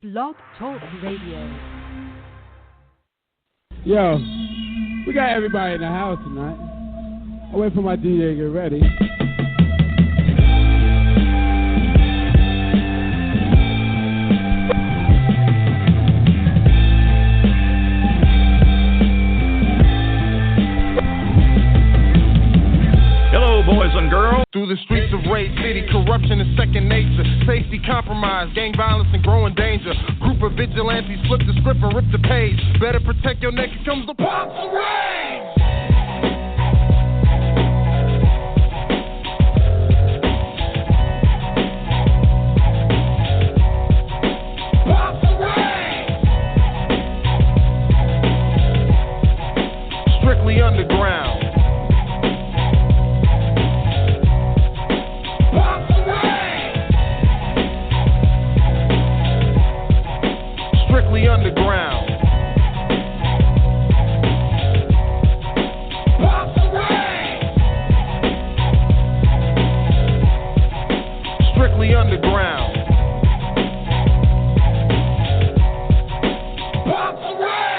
Blog Talk Radio. Yo, we got everybody in the house tonight. I wait for my DJ to get ready. Boys and girls. Through the streets of Rage City, corruption is second nature. Safety compromised, gang violence and growing danger. Group of vigilantes flip the script and rip the page. Better protect your neck, here comes the PUNXofRAGE! Strictly underground. Underground. Strictly underground.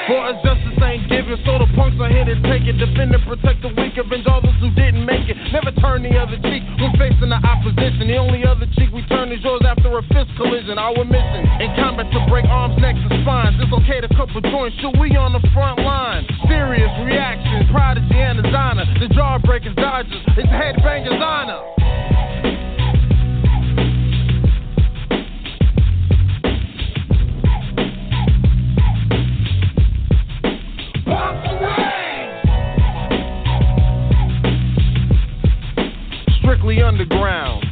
For us justice ain't given, so the punks are here to take it. Defend and protect the weak, avenge all those who didn't make it. Never turn the other cheek when facing the opposition. The only other cheek we turn is yours after a fist collision. Our mission in combat to break arms, necks, and spines. It's okay to couple joints, shoot, we on the front line. Serious reaction, Prodigy and designer. The jawbreakers, Dodgers, it's headbangers honor. Strictly underground.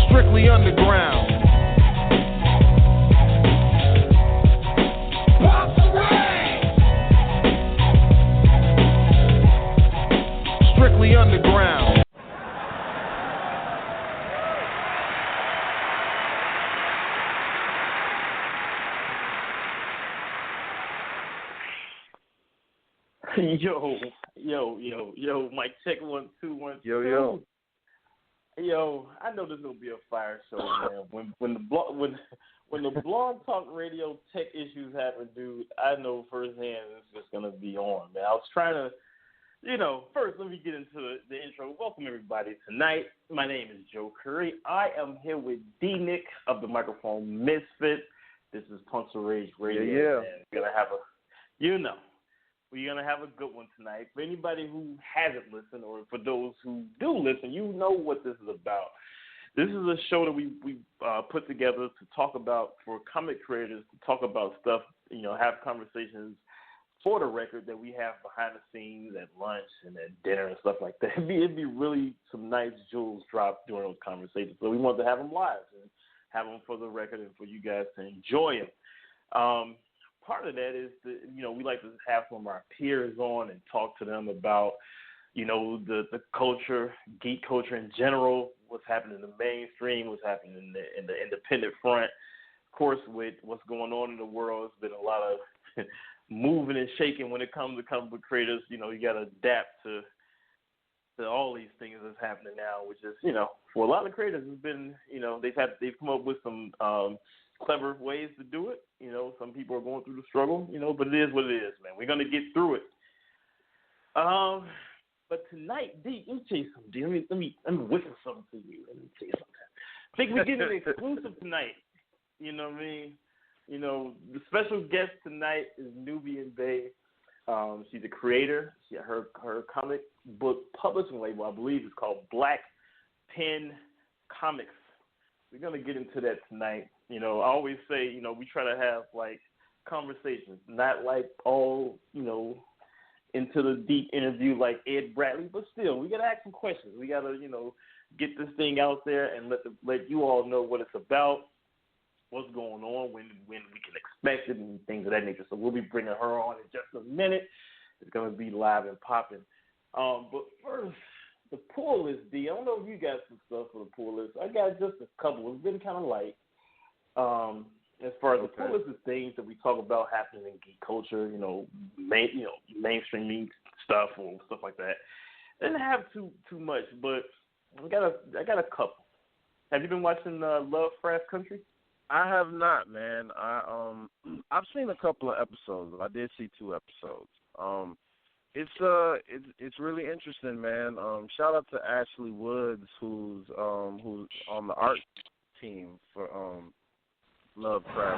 Strictly underground. Strictly underground. Yo, Mike, check 1 2 1 2. Yo, I know this will be a fire show, man. When the blog talk radio tech issues happen, dude, I know firsthand it's just gonna be on, man. I was trying to, first let me get into the intro. Welcome everybody tonight. My name is Joe Currie. I am here with D-Nick of the Microphone Misfit. This is PUNXofRAGE Radio. Yeah. We're gonna have we're going to have a good one tonight. For anybody who hasn't listened, or for those who do listen, you know what this is about. This is a show that we put together to talk about, for comic creators, to talk about stuff, have conversations for the record that we have behind the scenes at lunch and at dinner and stuff like that. It'd be really some nice jewels dropped during those conversations. So we wanted to have them live and have them for the record and for you guys to enjoy them. Part of that is that, we like to have some of our peers on and talk to them about, the culture, geek culture in general, what's happening in the mainstream, what's happening in the independent front. Of course, with what's going on in the world, there's been a lot of moving and shaking when it comes to comic book creators. You got to adapt to all these things that's happening now, which is, for a lot of creators, it's been, they've come up with some clever ways to do it. Some people are going through the struggle, but it is what it is, man. We're going to get through it. But tonight, D, let me tell you something, D. Let me whistle something to you. Let me tell you something. I think we're getting an exclusive tonight. You know what I mean? The special guest tonight is Nubian Bay. She's a creator. Her comic book publishing label, I believe, is called BlaquePen Comics. We're going to get into that tonight. I always say, we try to have, conversations, not all, into the deep interview like Ed Bradley, but still, we got to ask some questions. We got to, get this thing out there and let you all know what it's about, what's going on, when we can expect it, and things of that nature. So we'll be bringing her on in just a minute. It's going to be live and popping. But first, the pull list, D. I don't know if you got some stuff for the pull list. I got just a couple. It's been kind of light. As far as the pull list of things that we talk about happening in geek culture, mainstream stuff or stuff like that. I didn't have too much, but I got a couple. Have you been watching Love Fast Country? I have not, man. I've seen a couple of episodes. I did see 2 episodes. It's really interesting, man. Shout out to Ashley Woods, who's on the art team for Love Fast Country.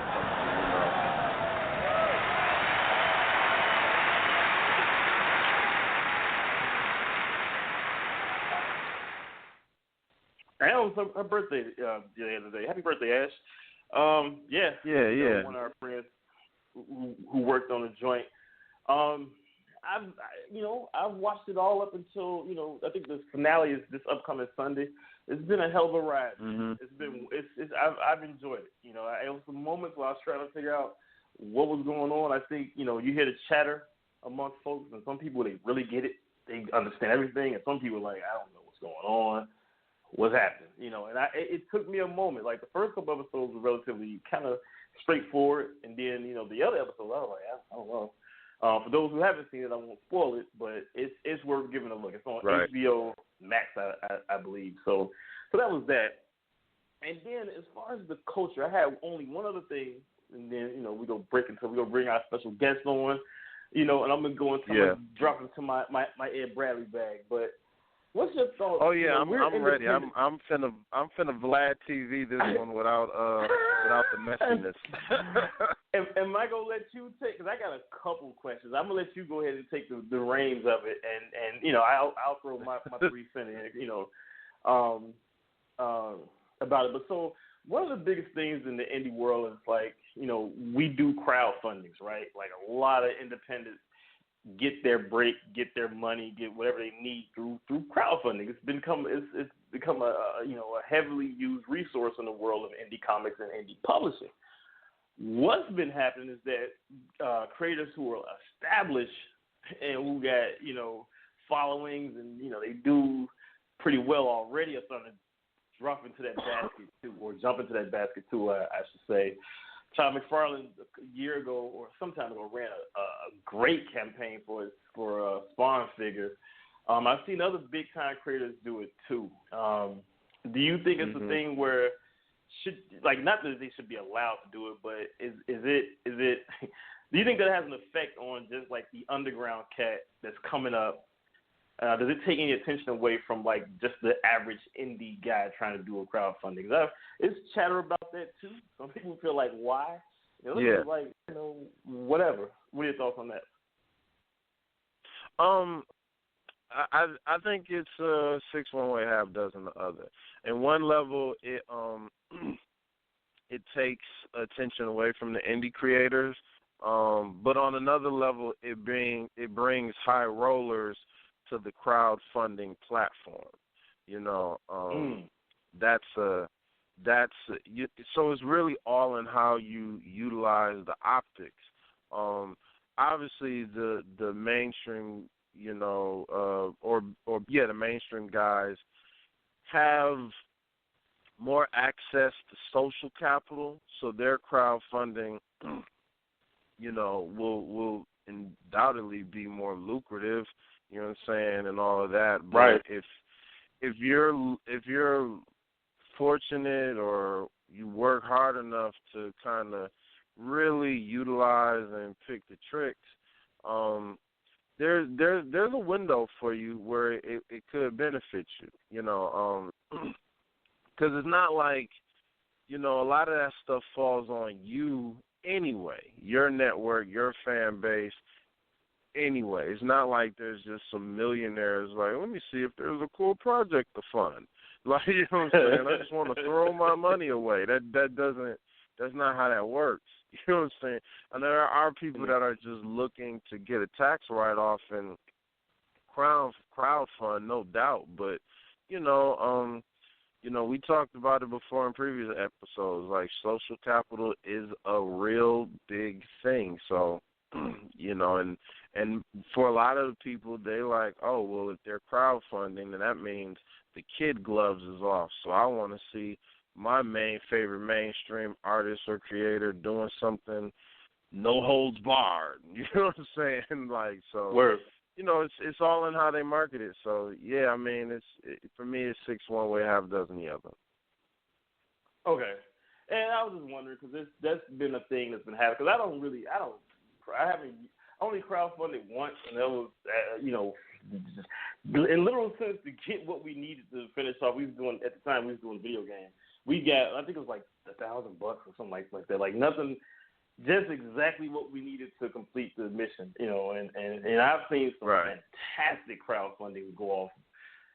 It was her birthday the other day. Happy birthday, Ash. Yeah. One of our friends who worked on the joint. I've watched it all up until I think the finale is this upcoming Sunday. It's been a hell of a ride. Mm-hmm. I've enjoyed it. It was some moments where I was trying to figure out what was going on. I think you hear the chatter amongst folks, and some people they really get it, they understand everything, and some people are like, I don't know what's going on. What's happening, and it took me a moment. Like the first couple episodes were relatively kind of straightforward, and then the other episodes I was like, I don't know. For those who haven't seen it, I won't spoil it, but it's worth giving a look. It's on HBO Max, I believe. So that was that. And then as far as the culture, I had only one other thing, and then we go bring our special guest on, and I'm gonna go into drop into my Ed Bradley bag, but. What's your thoughts? Oh yeah, I'm ready. I'm finna Vlad TV this one without the messiness. Am I gonna let you take? Because I got a couple questions. I'm gonna let you go ahead and take the reins of it, and I'll throw my 3 cents in, about it. But so one of the biggest things in the indie world is like we do crowdfundings, right? Like a lot of independents get their break, get their money, get whatever they need through crowdfunding. It's become a heavily used resource in the world of indie comics and indie publishing. What's been happening is that creators who are established and who got followings and they do pretty well already are starting to drop into that basket too, or jump into that basket too, I should say. Todd McFarlane a year ago or some time ago ran a great campaign for a Spawn figure. I've seen other big time creators do it too. Do you think it's a thing where not that they should be allowed to do it, but is it do you think that has an effect on just like the underground cat that's coming up? Does it take any attention away from like just the average indie guy trying to do a crowdfunding? It's chatter about that too. Some people feel like, why? Like whatever. What are your thoughts on that? I think it's 6 one way, half dozen the other. And one level, it takes attention away from the indie creators, but on another level, it brings high rollers to the crowdfunding platform. So it's really all in how you utilize the optics. Obviously the mainstream, the mainstream guys have more access to social capital, so their crowdfunding, will undoubtedly be more lucrative. You know what I'm saying, and all of that. But right. If you're fortunate or you work hard enough to kind of really utilize and pick the tricks, there's a window for you where it could benefit you. Because it's not like a lot of that stuff falls on you anyway. Your network, your fan base. Anyway, it's not like there's just some millionaires like, let me see if there's a cool project to fund. Like, you know what I'm saying? I just want to throw my money away. That's not how that works. You know what I'm saying? And there are people that are just looking to get a tax write-off and crowdfund, no doubt. But, we talked about it before in previous episodes. Like, social capital is a real big thing. So, and for a lot of people, they like, oh, well, if they're crowdfunding, then that means the kid gloves is off. So I want to see my favorite mainstream artist or creator doing something no holds barred. You know what I'm saying? Like, so Word. it's all in how they market it. So yeah, I mean, for me, it's 6 one way, half dozen the other. Okay, and I was just wondering because that's been a thing that's been happening. Because I haven't only crowdfunded once, and that was in literal sense to get what we needed to finish off. We was doing video games. We got, I think it was like $1,000 or something like that. Like nothing, just exactly what we needed to complete the mission. And I've seen some fantastic crowdfunding go off,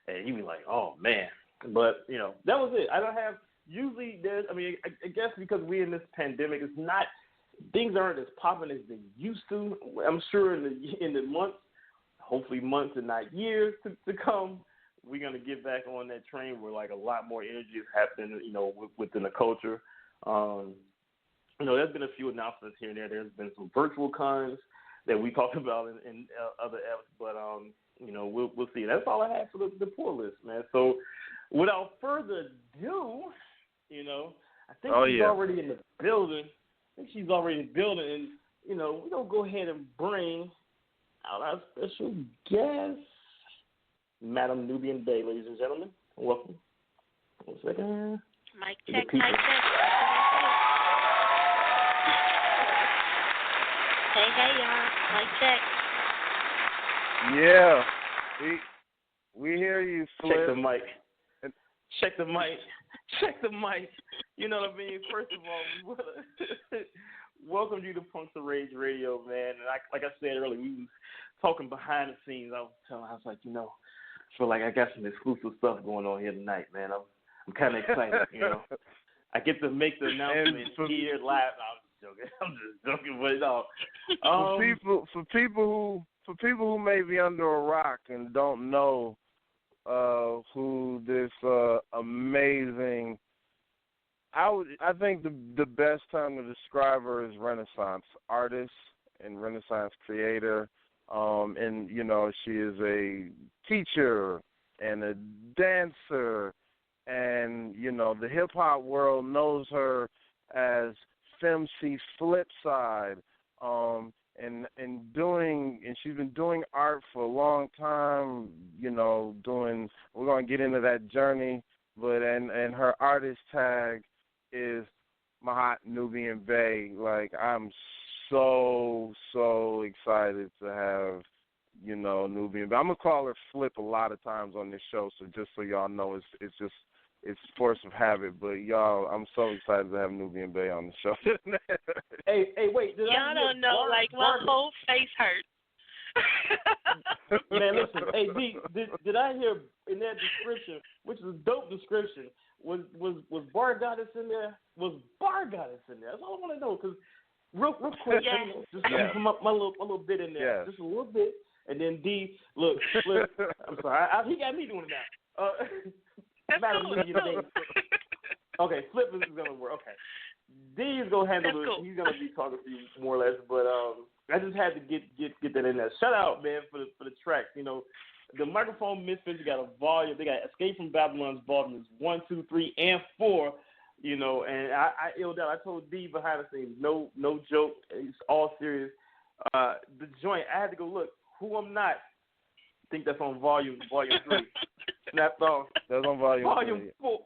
and you be like, oh man. But that was it. I don't have. Usually I guess because we're in this pandemic, it's not, things aren't as popping as they used to. I'm sure in the months, hopefully months and not years to come, we're going to get back on that train where like a lot more energy is happening, within the culture. There's been a few announcements here and there. There's been some virtual cons that we talked about in other episodes, but we'll see. That's all I have for the poor list, man. So without further ado, I think she's already in the building. And, we're going to go ahead and bring out our special guest, Madam Nubian Bay, ladies and gentlemen. Welcome. 1 second. Mic check, mic check. Hey, y'all. Mic check. Yeah. We hear you, Flip. Check the mic. Check the mic. Check the mic. You know what I mean? First of all, we want to welcome you to PUNXofRAGE Radio, man. And like I said earlier, we was talking behind the scenes. I was like, I feel like I got some exclusive stuff going on here tonight, man. I'm kind of excited, I get to make the announcement here live. No, I'm just joking, but no. For people who may be under a rock and don't know who this amazing, I think the best time to describe her is Renaissance artist and Renaissance creator. And she is a teacher and a dancer, and the hip hop world knows her as Femcee Flipside. And she's been doing art for a long time, we're going to get into that journey, but and her artist tag is Mahat Nubian Bay. Like, I'm so excited to have, Nubian Bay. I'm going to call her Flip a lot of times on this show, so just so y'all know, it's force of habit, but y'all, I'm so excited to have Nubian Bay on the show. Hey, wait. Y'all don't know, my whole face hurts. Man, listen. Hey, D, did I hear in that description, which is a dope description, was Bar Goddess in there? Was Bar Goddess in there? That's all I want to know, because real quick, just my little bit in there, just a little bit, and then D, look, Flip, I'm sorry, he got me doing it now. That's cool. Okay, Flip is going to work. Okay. D is going to handle it. Cool. He's going to be talking to you more or less. But I just had to get that in there. Shout out, man, for the tracks. The Microphone Misfits, you got a volume. They got Escape from Babylon's volumes 1, 2, 3, and 4. And I illed out. I told D behind the scenes, no joke. It's all serious. The joint, I had to go look. Who I'm Not. I think that's on volume 3. Snapped off. That's on volume 4.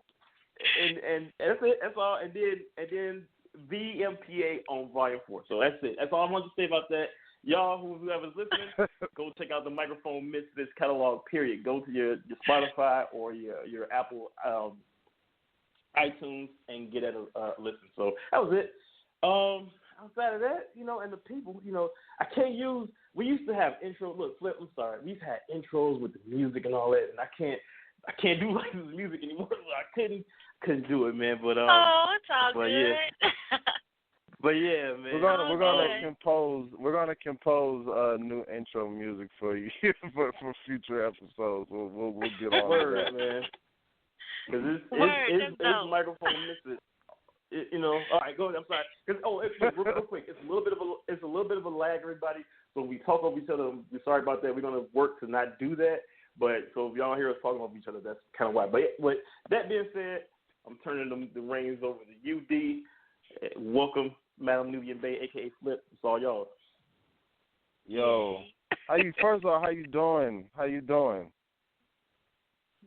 And that's it. That's all. And then VMPA on volume 4. So that's it. That's all I want to say about that. Y'all, whoever's listening, go check out the Microphone Misfits catalog. Period. Go to your Spotify or your Apple iTunes and get at a listen. So that was it. Outside of that, and the people, I can't use. We used to have intro. Look, Flip, I'm sorry. We've had intros with the music and all that, and I can't do licensed music anymore. So I couldn't do it, man. But it's all good. Yeah. But yeah, man. We're gonna compose new intro music for you for future episodes. We'll get on that, man. Because it's Microphone Misfits. All right, go ahead. I'm sorry. Real quick, it's a little bit of a lag, everybody. So when we talk over each other, we're sorry about that. We're gonna work to not do that. But so if y'all hear us talking over each other, that's kind of why. But that being said, I'm turning the reins over to you, D. Welcome, Madam Nubian Bay, aka Flip. It's all y'all. Yo, First of all, how you doing? How you doing?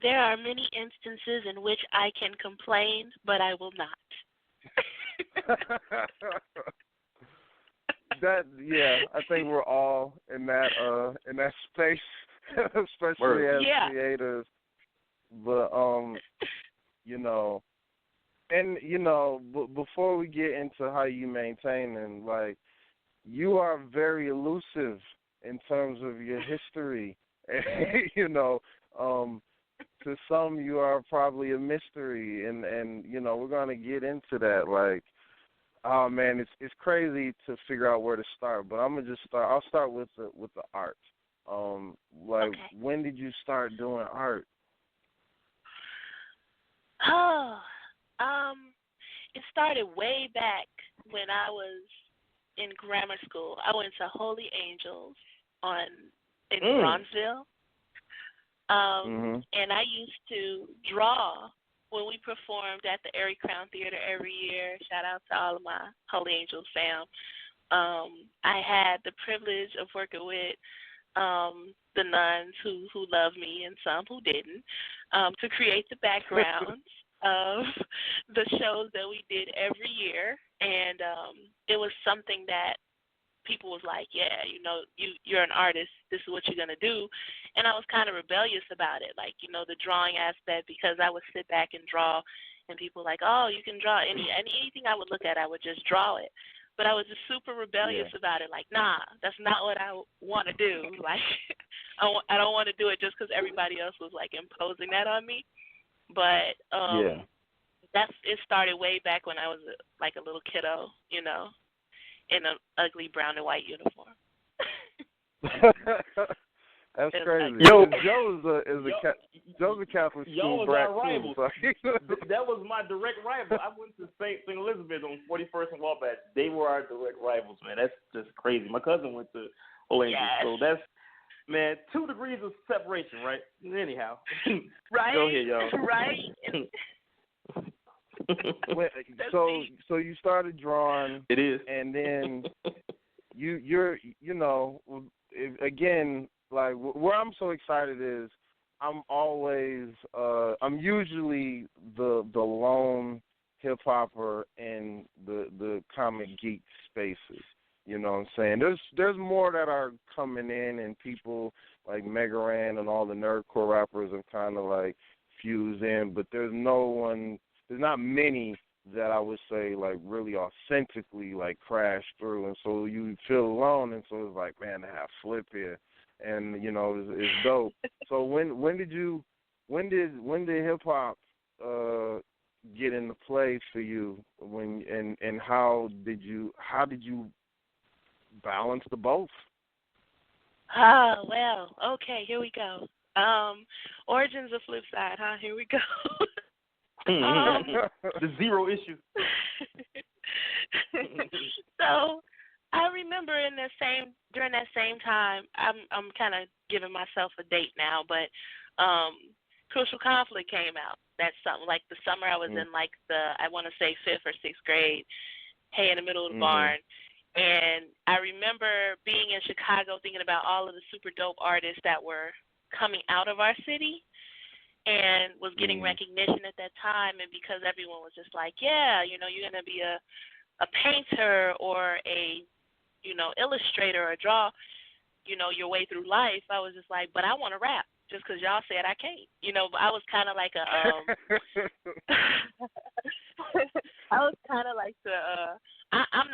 There are many instances in which I can complain, but I will not. I think we're all in that space, especially as creators. But before we get into how you maintain and like, you are very elusive in terms of your history. To some you are probably a mystery, and we're gonna get into that. Like, oh man, it's crazy to figure out where to start. But I'm gonna just start. I'll start with the art. When did you start doing art? It started way back when I was in grammar school. I went to Holy Angels in Bronzeville. And I used to draw when we performed at the Erie Crown Theater every year. Shout out to all of my Holy Angels fam. I had the privilege of working with the nuns who loved me and some who didn't, to create the backgrounds of the shows that we did every year. And it was something that people was like, yeah, you're an artist. This is what you're going to do. And I was kind of rebellious about it, like, the drawing aspect, because I would sit back and draw, and people were like, oh, you can draw anything I would look at, I would just draw it. But I was just super rebellious about it, like, nah, that's not what I want to do. Like, I don't want to do it just because everybody else was, like, imposing that on me. But it started way back when I was, like, a little kiddo, in an ugly brown and white uniform. That's crazy. Joe's a Catholic school brat too. So. That was my direct rival. I went to St. Elizabeth on 41st and Wabash. They were our direct rivals, man. That's just crazy. My cousin went to Holy Angels, so that's, man, 2 degrees of separation, right? Anyhow, right? Go ahead, y'all. Right. So you started drawing. It is, and then you're again, like, where I'm so excited is I'm usually the lone hip hopper in the comic geek spaces. You know what I'm saying? There's more that are coming in, and people like Megaran and all the nerdcore rappers have kind of like fused in, but there's not many that I would say like really authentically like crash through, and so you feel alone, and so it's like, man, to have Flip here, and it's dope. So when did hip hop get into play for you, and how did you balance the both? Oh, well, okay, here we go. Origins of Flipside, huh? Here we go. The zero issue. So I remember during that same time, I'm kind of giving myself a date now, but Crucial Conflict came out. That's something like the summer I was in, like I want to say 5th or 6th grade, Hey in the Middle of the Barn. And I remember being in Chicago thinking about all of the super dope artists that were coming out of our city and was getting recognition at that time. And because everyone was just like, yeah, you're going to be a painter or a, illustrator or draw, your way through life, I was just like, but I want to rap just because y'all said I can't. But I was kind of like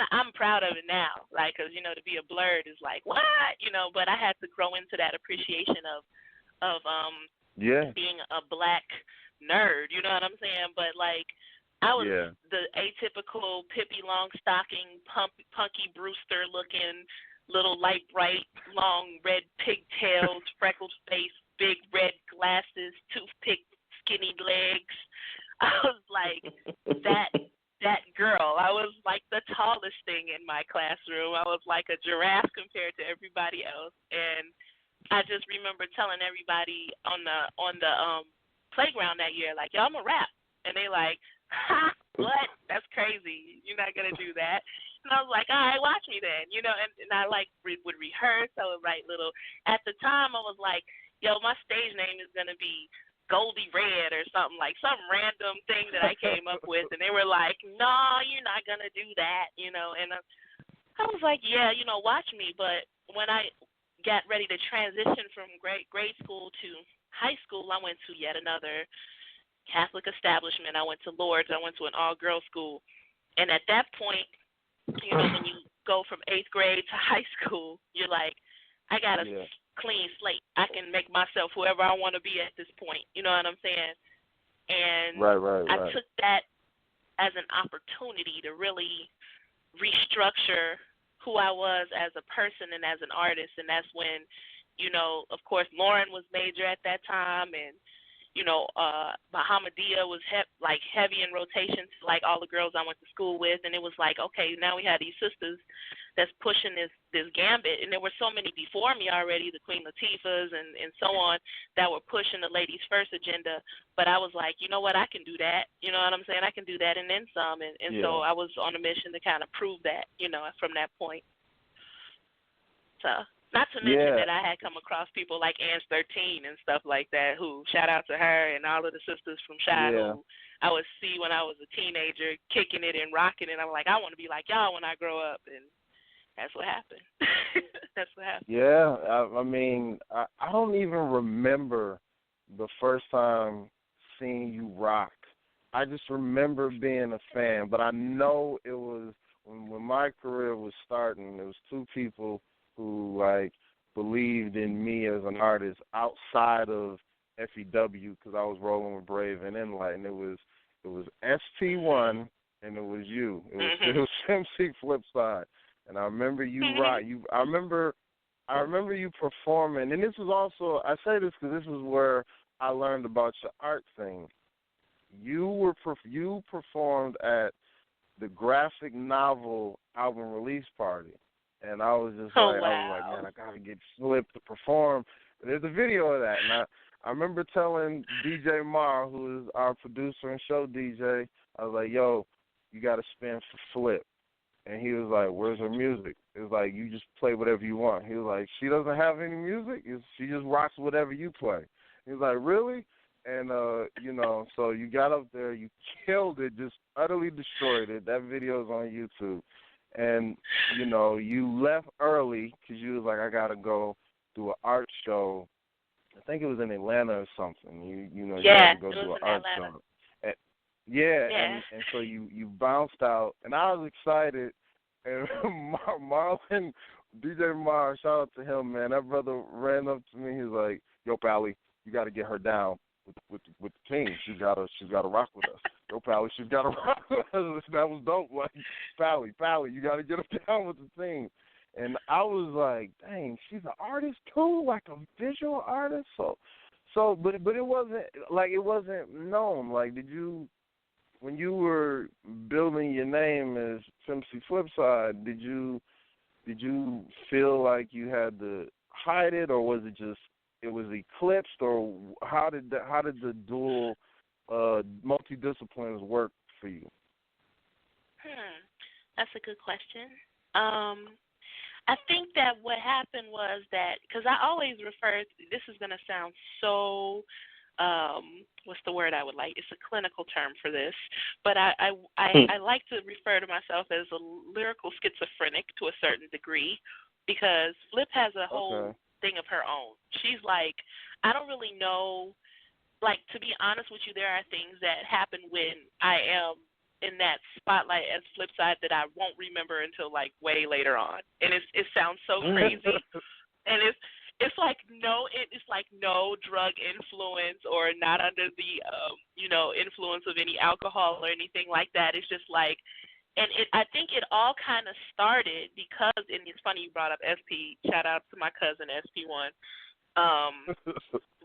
I'm proud of it now, like, because, to be a blurred is like, what? But I had to grow into that appreciation of being a black nerd, you know what I'm saying? But, like, I was the atypical Pippi Longstocking, punky Brewster-looking, little light bright, long red pigtails, freckled face, big red glasses, toothpick, skinny legs. I was like that girl. I was like the tallest thing in my classroom. I was like a giraffe compared to everybody else. And I just remember telling everybody on the playground that year, like, yo, I'm a rap. And they like, ha, what? That's crazy. You're not going to do that. And And I was like, all right, watch me then, you know. And I like would rehearse. I would write little. At the time, I was like, yo, my stage name is gonna be Goldie Red or something, like some random thing that I came up with. And they were like, no, you're not gonna do that, you know. And I was like, yeah, you know, watch me. But when I got ready to transition from grade school to high school, I went to yet another Catholic establishment. I went to Lourdes. I went to an all-girls school. And at that point, you know, when you go from 8th grade to high school, you're like, I got a clean slate. I can make myself whoever I want to be at this point. You know what I'm saying? And I took that as an opportunity to really restructure who I was as a person and as an artist. And that's when, you know, of course, Lauren was major at that time, and you know, Bahamadia was heavy in rotation to like all the girls I went to school with, and it was like, okay, now we have these sisters that's pushing this gambit, and there were so many before me already, the Queen Latifahs and so on, that were pushing the ladies first agenda. But I was like, you know what, I can do that. You know what I'm saying? I can do that and then some, and so I was on a mission to kind of prove that, you know, from that point. So. Not to mention that I had come across people like Ange 13 and stuff like that, who, shout out to her and all of the sisters from Chi, who I would see when I was a teenager kicking it and rocking it. I'm like, I want to be like y'all when I grow up, and that's what happened. That's what happened. Yeah, I mean, I don't even remember the first time seeing you rock. I just remember being a fan, but I know it was when my career was starting, there was two people who like believed in me as an artist outside of FEW, because I was rolling with Brave and Enlighten. It was ST1 and it was you. It was Femcee Flipside, and I remember you rock. I remember you performing, and this was also, I say this because this was where I learned about your art thing. You performed at the graphic novel album release party. And I was just I was like, man, I got to get Flip to perform. There's a video of that. And I remember telling DJ Mar, who is our producer and show DJ, I was like, yo, you got to spin for Flip. And he was like, where's her music? It was like, you just play whatever you want. He was like, she doesn't have any music? She just rocks whatever you play. He was like, really? And, you know, so you got up there, you killed it, just utterly destroyed it. That video is on YouTube. And, you know, you left early because you was like, I got to go do an art show. I think it was in Atlanta or something. You know, you had to go do an art show. And, and so you bounced out. And I was excited. And Marlon, DJ Mar, shout out to him, man. That brother ran up to me. He was like, yo, Pally, you got to get her down with the team. She's got to rock with us. Yo, Pally, she's got to rock with us. That was dope. Like, Pally, you got to get her down with the team. And I was like, dang, she's an artist too, like a visual artist. But it wasn't known. Like, when you were building your name as Femcee Flipside, did you feel like you had to hide it, or was it just it was eclipsed, or how did the dual multidisciplines work for you? That's a good question. I think that what happened was that, because I always refer to, this is going to sound so, what's the word I would like? It's a clinical term for this, but I like to refer to myself as a lyrical schizophrenic to a certain degree, because Flip has a whole thing of her own. She's like, I don't really know, like, to be honest with you, there are things that happen when I am in that spotlight as Flipside that I won't remember until like way later on, and it sounds so crazy, and it's like no drug influence or not under the influence of any alcohol or anything like that. It's just like, and I think it all kind of started because, and it's funny you brought up SP. Shout out to my cousin SP1,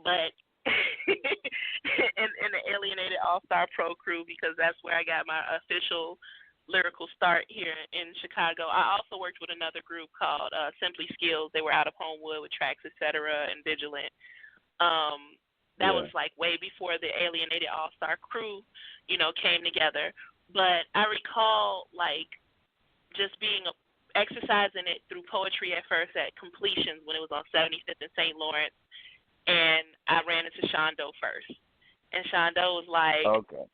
but. in the Alienated All-Star Pro Crew, because that's where I got my official lyrical start here in Chicago. I also worked with another group called Simply Skills. They were out of Homewood with Tracks, etc., and Vigilant. That was like way before the Alienated All-Star Crew, came together. But I recall like just exercising it through poetry at first at Completions when it was on 75th and St. Lawrence, and I ran into Shondo first, and Shondo was like, okay.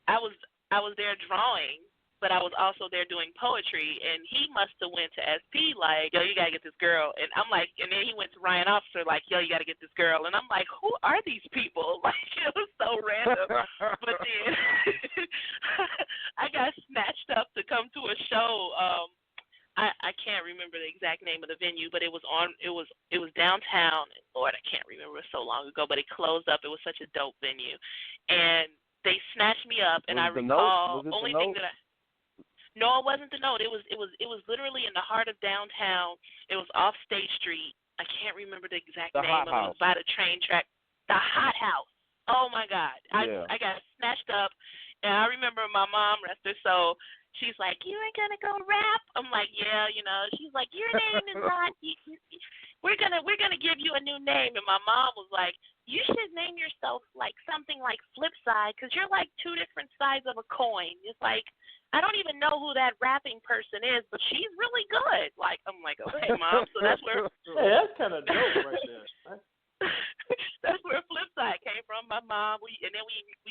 I was there drawing, but I was also there doing poetry, and he must have went to SP like, yo, you got to get this girl. And I'm like, and then he went to Ryan Officer like, yo, you got to get this girl. And I'm like, who are these people? Like, it was so random. But then I got snatched up to come to a show. I can't remember the exact name of the venue, but it was downtown. Lord, I can't remember, it was so long ago, but it closed up. It was such a dope venue. And they snatched me up, and I recall only thing that I No, it wasn't the Note. It was literally in the heart of downtown. It was off State Street. I can't remember the exact name of it. It was by the train track. The Hot House. Oh my God. Yeah. I got snatched up, and I remember my mom, rest her soul, she's like, you ain't gonna go rap? I'm like, yeah, She's like, your name is not. We're gonna give you a new name. And my mom was like, you should name yourself like something like Flipside, because you're like two different sides of a coin. It's like, I don't even know who that rapping person is, but she's really good. Like, I'm like, okay, Mom. So that's where. Hey, that's kind of dope right there. That's where Flipside came from. My mom. We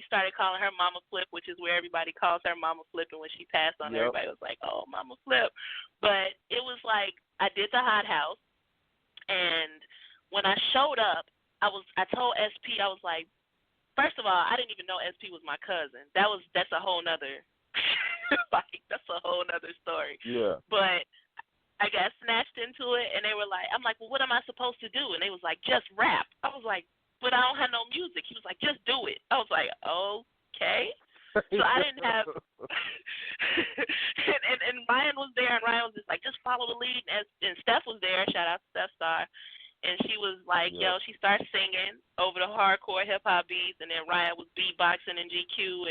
started calling her Mama Flip, which is where everybody calls her Mama Flip. And when she passed on, everybody was like, oh, Mama Flip. But it was like I did the Hot House, and when I showed up, I told SP, I was like, first of all, I didn't even know SP was my cousin. That's a whole nother. Like, that's a whole other story. Yeah. But I got snatched into it, and they were like, I'm like, well, what am I supposed to do? And they was like, just rap. I was like, but I don't have no music. He was like, just do it. I was like, okay. So I didn't have, and Ryan was there, and Ryan was just like, just follow the lead. And Steph was there. Shout out to Steph Star. And she was like, yo, she started singing over the hardcore hip-hop beats, and then Ryan was beatboxing in GQ,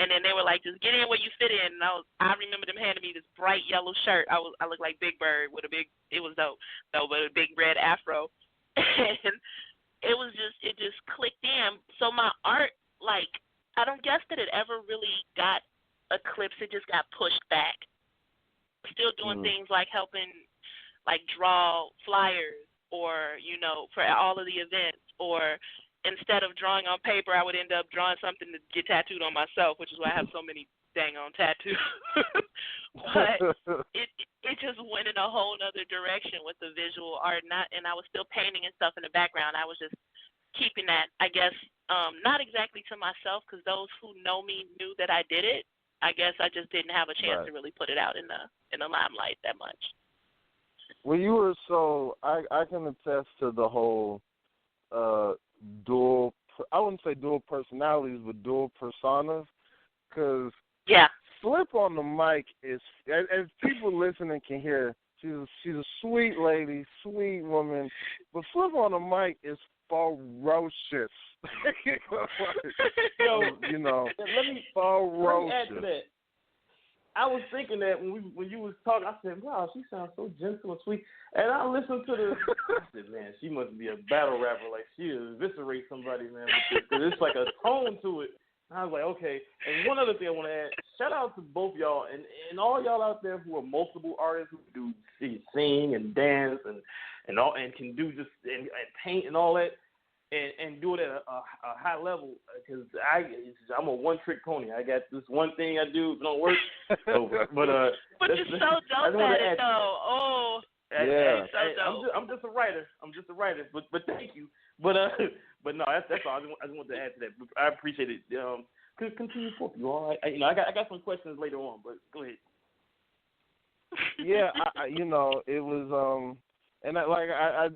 and then they were like, just get in where you fit in. And I remember them handing me this bright yellow shirt. I looked like Big Bird with it was dope, but a big red afro. And it just clicked in. So my art, like, I don't guess that it ever really got eclipsed. It just got pushed back. Still doing things like helping, like, draw flyers or, for all of the events, or instead of drawing on paper, I would end up drawing something to get tattooed on myself, which is why I have so many dang on tattoos. But it just went in a whole other direction with the visual art, and I was still painting and stuff in the background. I was just keeping that, I guess, not exactly to myself, because those who know me knew that I did it. I guess I just didn't have a chance to really put it out in the limelight that much. Well, you were I can attest to the whole dual, I wouldn't say dual personalities, but dual personas, because Flip on the mic is, as people listening can hear, she's a sweet lady, sweet woman, but Flip on the mic is ferocious. Yo, let me ferocious. Add to that. I was thinking that when you was talking, I said, wow, she sounds so gentle and sweet. And I listened to I said, man, she must be a battle rapper. Like, she eviscerate somebody, man, because it's like a tone to it. And I was like, okay. And one other thing I want to add, shout out to both y'all and all y'all out there who are multiple artists who do sing and dance and all, and can do just and paint and all that. And do it at a high level, because I'm a one-trick pony. I got this one thing I do. If it don't work, over. But you're so dope at it, though. Oh, yeah. So dope. I'm just a writer. But thank you. But no, that's all. I just want to add to that. I appreciate it. Continue forth, you all. I got some questions later on, but go ahead. Yeah, it was and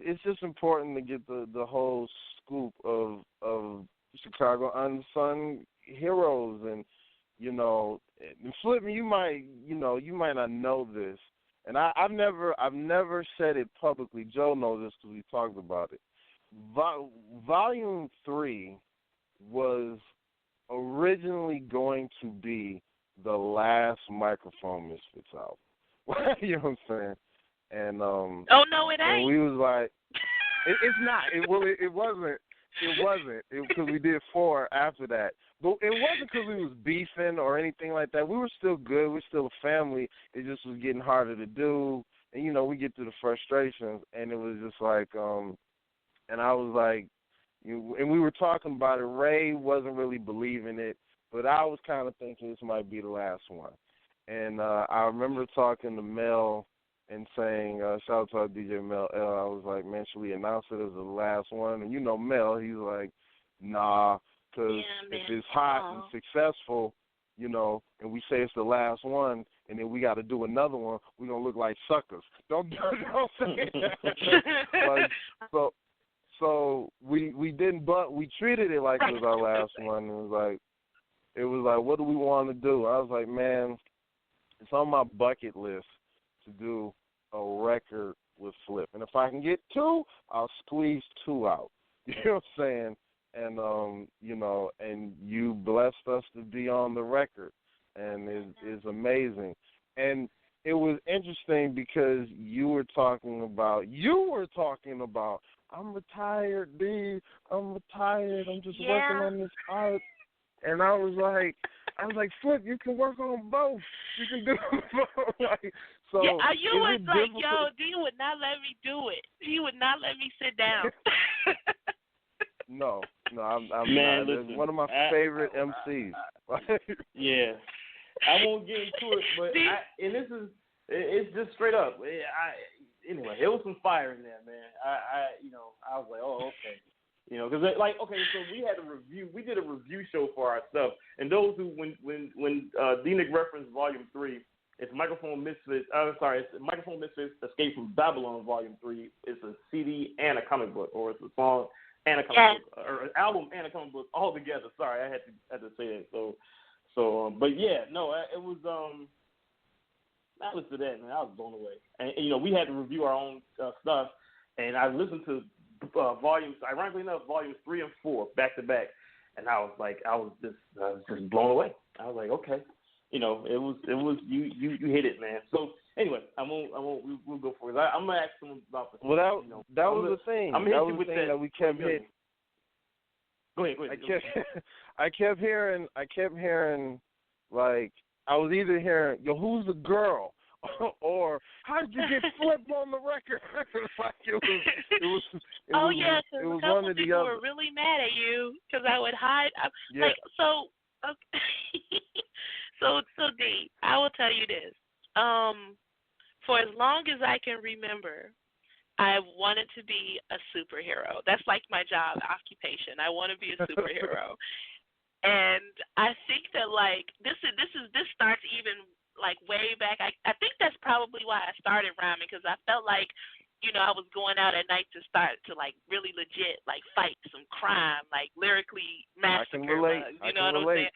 it's just important to get the whole scoop of Chicago unsung heroes, and Flip, you might not know this, and I've never said it publicly. Joe knows this because we talked about it. Volume 3 was originally going to be the last Microphone Misfits album. You know what I'm saying? And oh no, it ain't. And we was like, it's not. It wasn't. It wasn't, because we did 4 after that. But it wasn't because we was beefing or anything like that. We were still good. We're still a family. It just was getting harder to do. And, we get through the frustrations. And it was just like, and I was like, and we were talking about it. Ray wasn't really believing it, but I was kind of thinking this might be the last one. And I remember talking to Mel and saying, shout out to our DJ Mel L. I was like, man, should we announce it as the last one? And Mel, he's like, nah, because if it's hot and successful, and we say it's the last one, and then we got to do another one, we're going to look like suckers. Don't say that. So we didn't, but we treated it like it was our last one. It was like, what do we want to do? I was like, man, it's on my bucket list to do a record with Flip. And if I can get 2, I'll squeeze 2 out. You know what I'm saying? And, and you blessed us to be on the record. And it's amazing. And it was interesting because you were talking about, I'm retired, D. I'm retired. I'm just working on this art. And I was like, Flip, you can work on both. You can do both. You was like, yo, D would not let me do it. He would not let me sit down. No, I'm man, not. Listen, one of my favorite MCs. Yeah. I won't get into it, but it's just straight up. Anyway, it was some fire in there, man. I was like, oh, okay. Because so we did a review show for our stuff, and those who, when D-Nick referenced Volume 3, it's Microphone Misfits Escape from Babylon Volume 3. It's a CD and a comic book, or it's a song and a comic book, or an album and a comic book all together. Sorry, I had to say that. But yeah, no, it was I listened to that, man. I was blown away. And we had to review our own stuff, and I listened to volumes, ironically enough, volumes 3 and 4 back to back, and I was just blown away. I was like, okay, it was you hit it, man. So anyway, we'll go for it. I'm gonna ask them about the. Well, that was the thing. I'm that was the thing that we kept hitting. Go ahead. I kept hearing, like, I was either hearing, yo, who's the girl? Or how did you get Flip on the record? It was one of the people were really mad at you because I would hide. So D, I will tell you this. For as long as I can remember, I wanted to be a superhero. That's like my job occupation. I want to be a superhero. And I think that this starts even way back. I think that's probably why I started rhyming, because I felt like, I was going out at night to start to really legit fight some crime, lyrically massacre. I can relate. What I'm saying?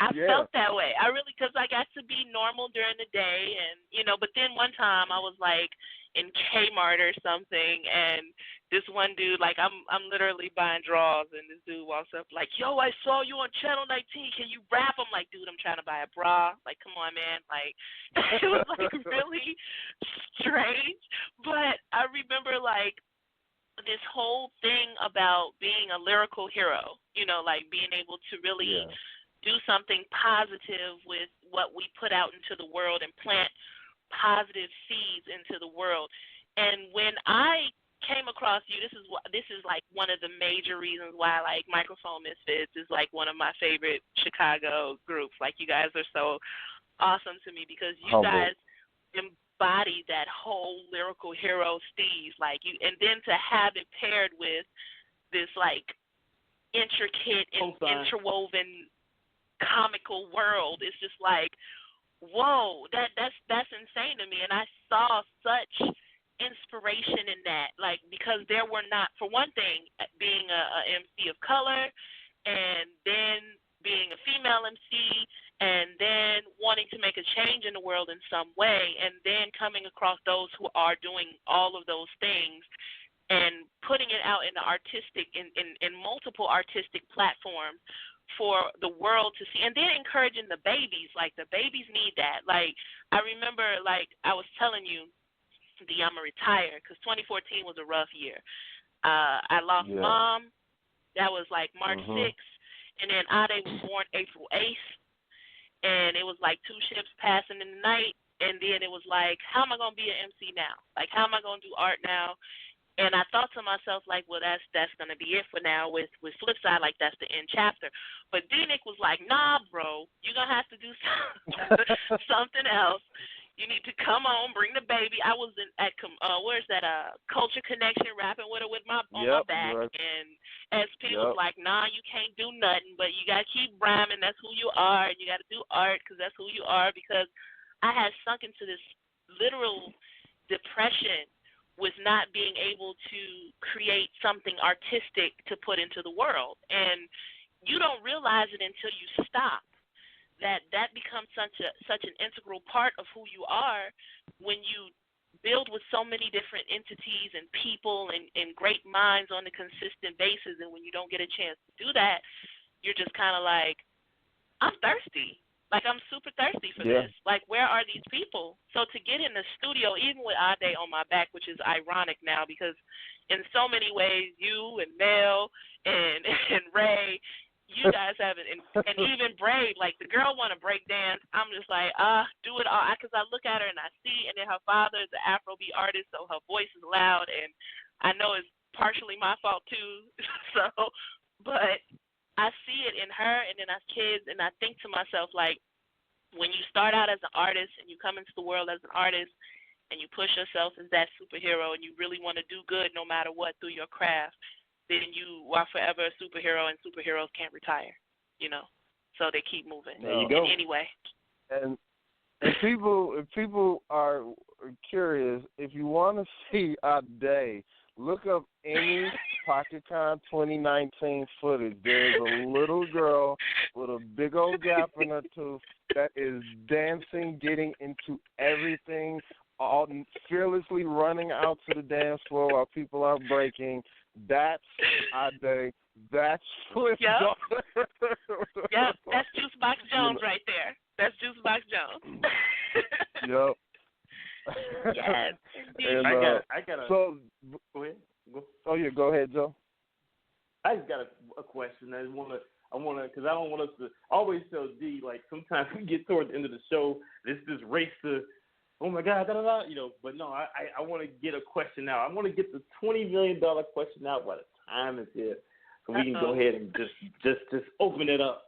I felt that way. I really, because I got to be normal during the day, and but then one time I was in Kmart or something, and this one dude, I'm literally buying drawers, and this dude walks up yo, I saw you on Channel 19. Can you rap? I'm like, dude, I'm trying to buy a bra. Come on, man. It was really strange. But I remember this whole thing about being a lyrical hero, being able to really do something positive with what we put out into the world and plant positive seeds into the world. And when I came across you, this is one of the major reasons why Microphone Misfits is one of my favorite Chicago groups. You guys are so awesome to me because you guys embody that whole lyrical hero steez, and then to have it paired with this intricate and interwoven comical world, it's just whoa, that's insane to me. And I saw such inspiration in that, because there were not, for one thing, being a MC of color, and then being a female MC, and then wanting to make a change in the world in some way, and then coming across those who are doing all of those things and putting it out in the artistic, in multiple artistic platforms for the world to see, and then encouraging the babies. The babies need that. I remember, I was telling you, D, I'm going to retire, because 2014 was a rough year. I lost Mom That was like March 6th, and then Ade was born April 8th, and it was like 2 ships passing in the night, and then it was like, how am I going to be an MC now? Like, how am I going to do art now? And I thought to myself, like, well, that's going to be it for now with Flipside, like, that's the end chapter. But D-Nick was like, nah, bro, you're going to have to do something else. You need to come on, bring the baby. I was at where's that? Culture Connection, rapping with her on my back, right. and SP was like, "Nah, you can't do nothing, but you gotta keep rhyming. That's who you are, and you gotta do art because that's who you are." Because I had sunk into this literal depression with not being able to create something artistic to put into the world, and you don't realize it until you stop. That becomes such an integral part of who you are when you build with so many different entities and people and great minds on a consistent basis, and when you don't get a chance to do that, you're just kind of like, I'm thirsty. Like, I'm super thirsty for this. Like, where are these people? So to get in the studio, even with Ade on my back, which is ironic now because in so many ways, you and Mel and Ray, you guys haven't, and even Brave, like, the girl want to break dance. I'm just like, do it all. Because I look at her and I see, and then her father is an Afrobeat artist, so her voice is loud, and I know it's partially my fault too. So, but I see it in her and in us kids, and I think to myself, like, when you start out as an artist and you come into the world as an artist and you push yourself as that superhero and you really want to do good no matter what through your craft, then you are forever a superhero, and superheroes can't retire, you know. So they keep moving. There you go. Anyway. And if people are curious, if you want to see our day, look up any PocketCon 2019 footage. There's a little girl with a big old gap in her tooth that is dancing, getting into everything, all fearlessly running out to the dance floor while people are breaking. That's Ade. That's Flipside. Yep, that's Juicebox Jones right there. That's Juicebox Jones. Yep. Yes. And, I got a. So, go ahead. Go. Oh yeah, go ahead, Joe. I just got a question. I want to, because I don't want us to always tell D, like, sometimes we get toward the end of the show, this race to, oh my God, you know. But no, I want to get a question out. I want to get the $20 million question out by the time it's here, so we can go ahead and just open it up.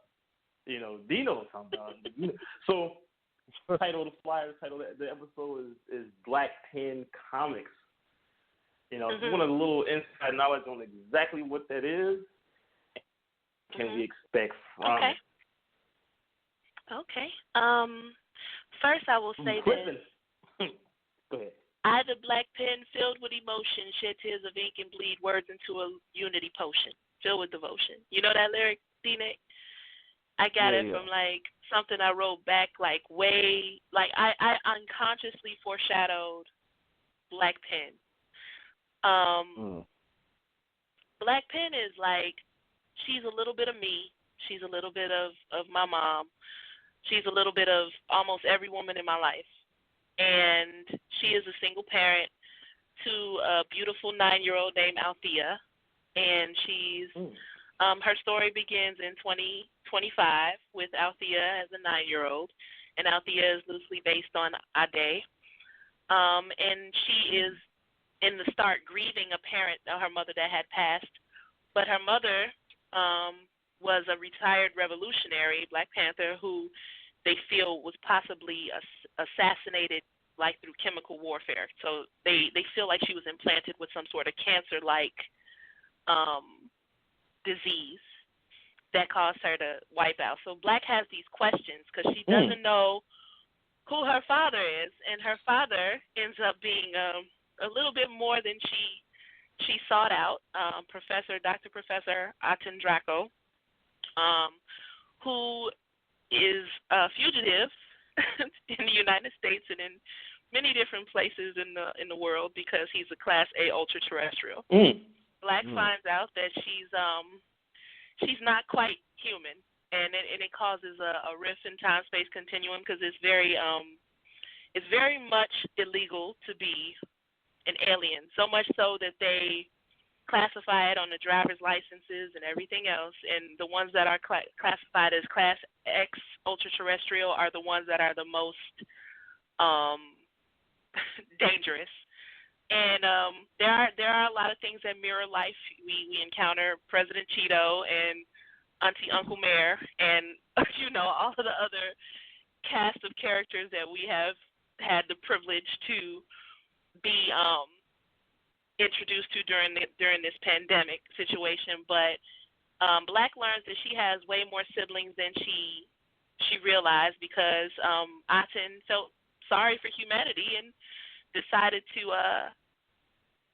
You know, D knows what I'm talking about. So, title of the episode is BlaquePen Comics. You know, just want a little inside knowledge on exactly what that is. Can we expect from it? Okay. First, I will say this. Go ahead. I, the black pen, filled with emotion, shed tears of ink and bleed words into a unity potion, filled with devotion. You know that lyric, D-Nick? I got it from, like, something I wrote back, like, way, like, I unconsciously foreshadowed BlaquePen. BlaquePen is, like, she's a little bit of me. She's a little bit of my mom. She's a little bit of almost every woman in my life. And she is a single parent to a beautiful 9-year-old named Althea. And she's her story begins in 2025 with Althea as a 9-year-old. And Althea is loosely based on Ade. And she is in the start grieving a parent, her mother that had passed. But her mother was a retired revolutionary, Black Panther, who they feel was possibly assassinated, like, through chemical warfare. So they feel like she was implanted with some sort of cancer-like disease that caused her to wipe out. So Black has these questions because she doesn't know who her father is, and her father ends up being a little bit more than she sought out. Dr. Professor Aten Draco, who is a fugitive in the United States and in many different places in the world because he's a Class A ultra-terrestrial. Black finds out that she's not quite human, and it causes a rift in time-space continuum because it's very much illegal to be an alien, so much so that they classify it on the driver's licenses and everything else, and the ones that are classified as Class X ultra-terrestrial are the ones that are the most dangerous. And there are a lot of things that mirror life. We encounter President Cheeto and Auntie Uncle Mayor and, all of the other cast of characters that we have had the privilege to be introduced to during this pandemic situation. But Black learns that she has way more siblings than she realized, because Aten felt sorry for humanity and decided to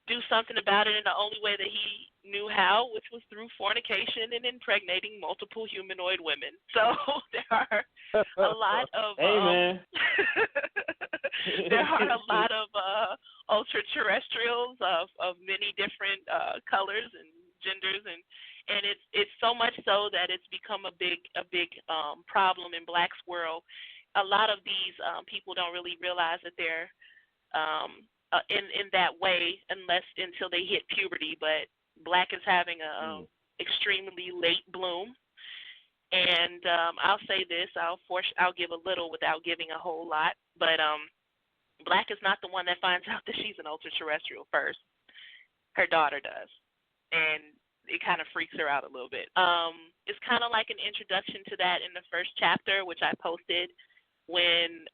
do something about it in the only way that he knew how, which was through fornication and impregnating multiple humanoid women. So there are a lot of there are a lot of ultra-terrestrials of many different colors and genders, and it's so much so that it's become a big problem in Black's world. A lot of these people don't really realize that they're in that way until they hit puberty. But Black is having a extremely late bloom, and I'll say this: I'll give a little without giving a whole lot. But Black is not the one that finds out that she's an ultra-terrestrial first. Her daughter does, and it kind of freaks her out a little bit. It's kind of like an introduction to that in the first chapter, which I posted when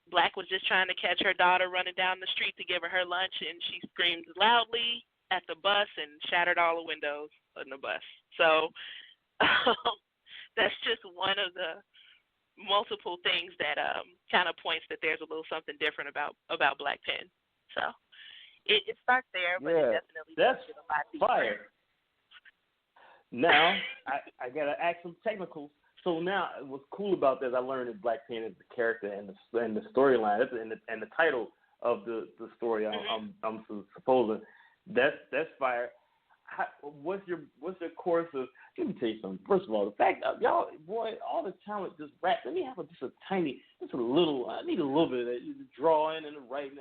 Black was just trying to catch her daughter running down the street to give her lunch, and she screamed loudly at the bus and shattered all the windows in the bus. So that's just one of the multiple things that kind of points that there's a little something different about BlaquePen. So it starts there, but it definitely that's a lot deeper. Fire. Now I gotta ask some technicals. So now what's cool about this, I learned that BlaquePen is the character and the storyline and the title of the story. I'm supposing that's fire. What's your course of? Let me tell you something. First of all, the fact of y'all, boy, all the talent just rap. Let me have just a little. I need a little bit of that, the drawing and the writing.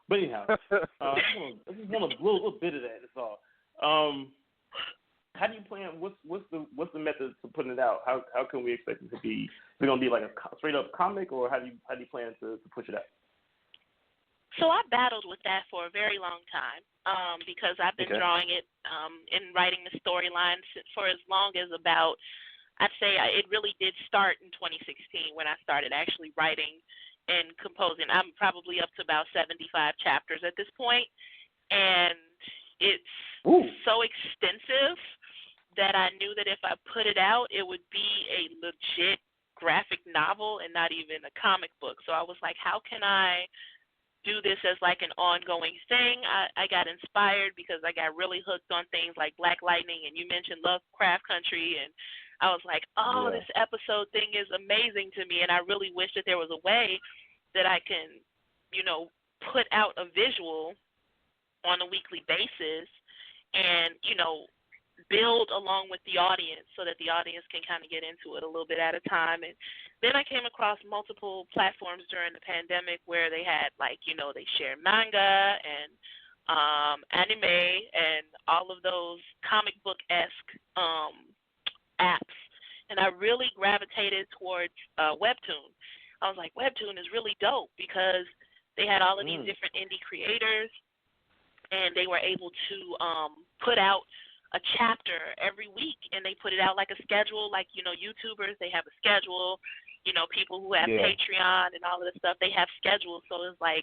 But anyhow, I just want a little bit of that. That's all. How do you plan? What's the method to putting it out? How can we expect it to be? Is it gonna be like a straight up comic, or how do you plan to push it out? So I battled with that for a very long time because I've been drawing it and writing the storyline for as long as about, I'd say it really did start in 2016 when I started actually writing and composing. I'm probably up to about 75 chapters at this point, and it's so extensive that I knew that if I put it out, it would be a legit graphic novel and not even a comic book. So I was like, how can I do this as like an ongoing thing? I got inspired because I got really hooked on things like Black Lightning, and you mentioned Lovecraft Country, and I was like, this episode thing is amazing to me, and I really wish that there was a way that I can, put out a visual on a weekly basis and, build along with the audience so that the audience can kind of get into it a little bit at a time. And then I came across multiple platforms during the pandemic where they had they shared manga and anime and all of those comic book-esque apps. And I really gravitated towards Webtoon. I was like, Webtoon is really dope because they had all of these different indie creators, and they were able to put out a chapter every week, and they put it out like a schedule, like, YouTubers, they have a schedule, people who have Patreon and all of this stuff, they have schedules. So it's like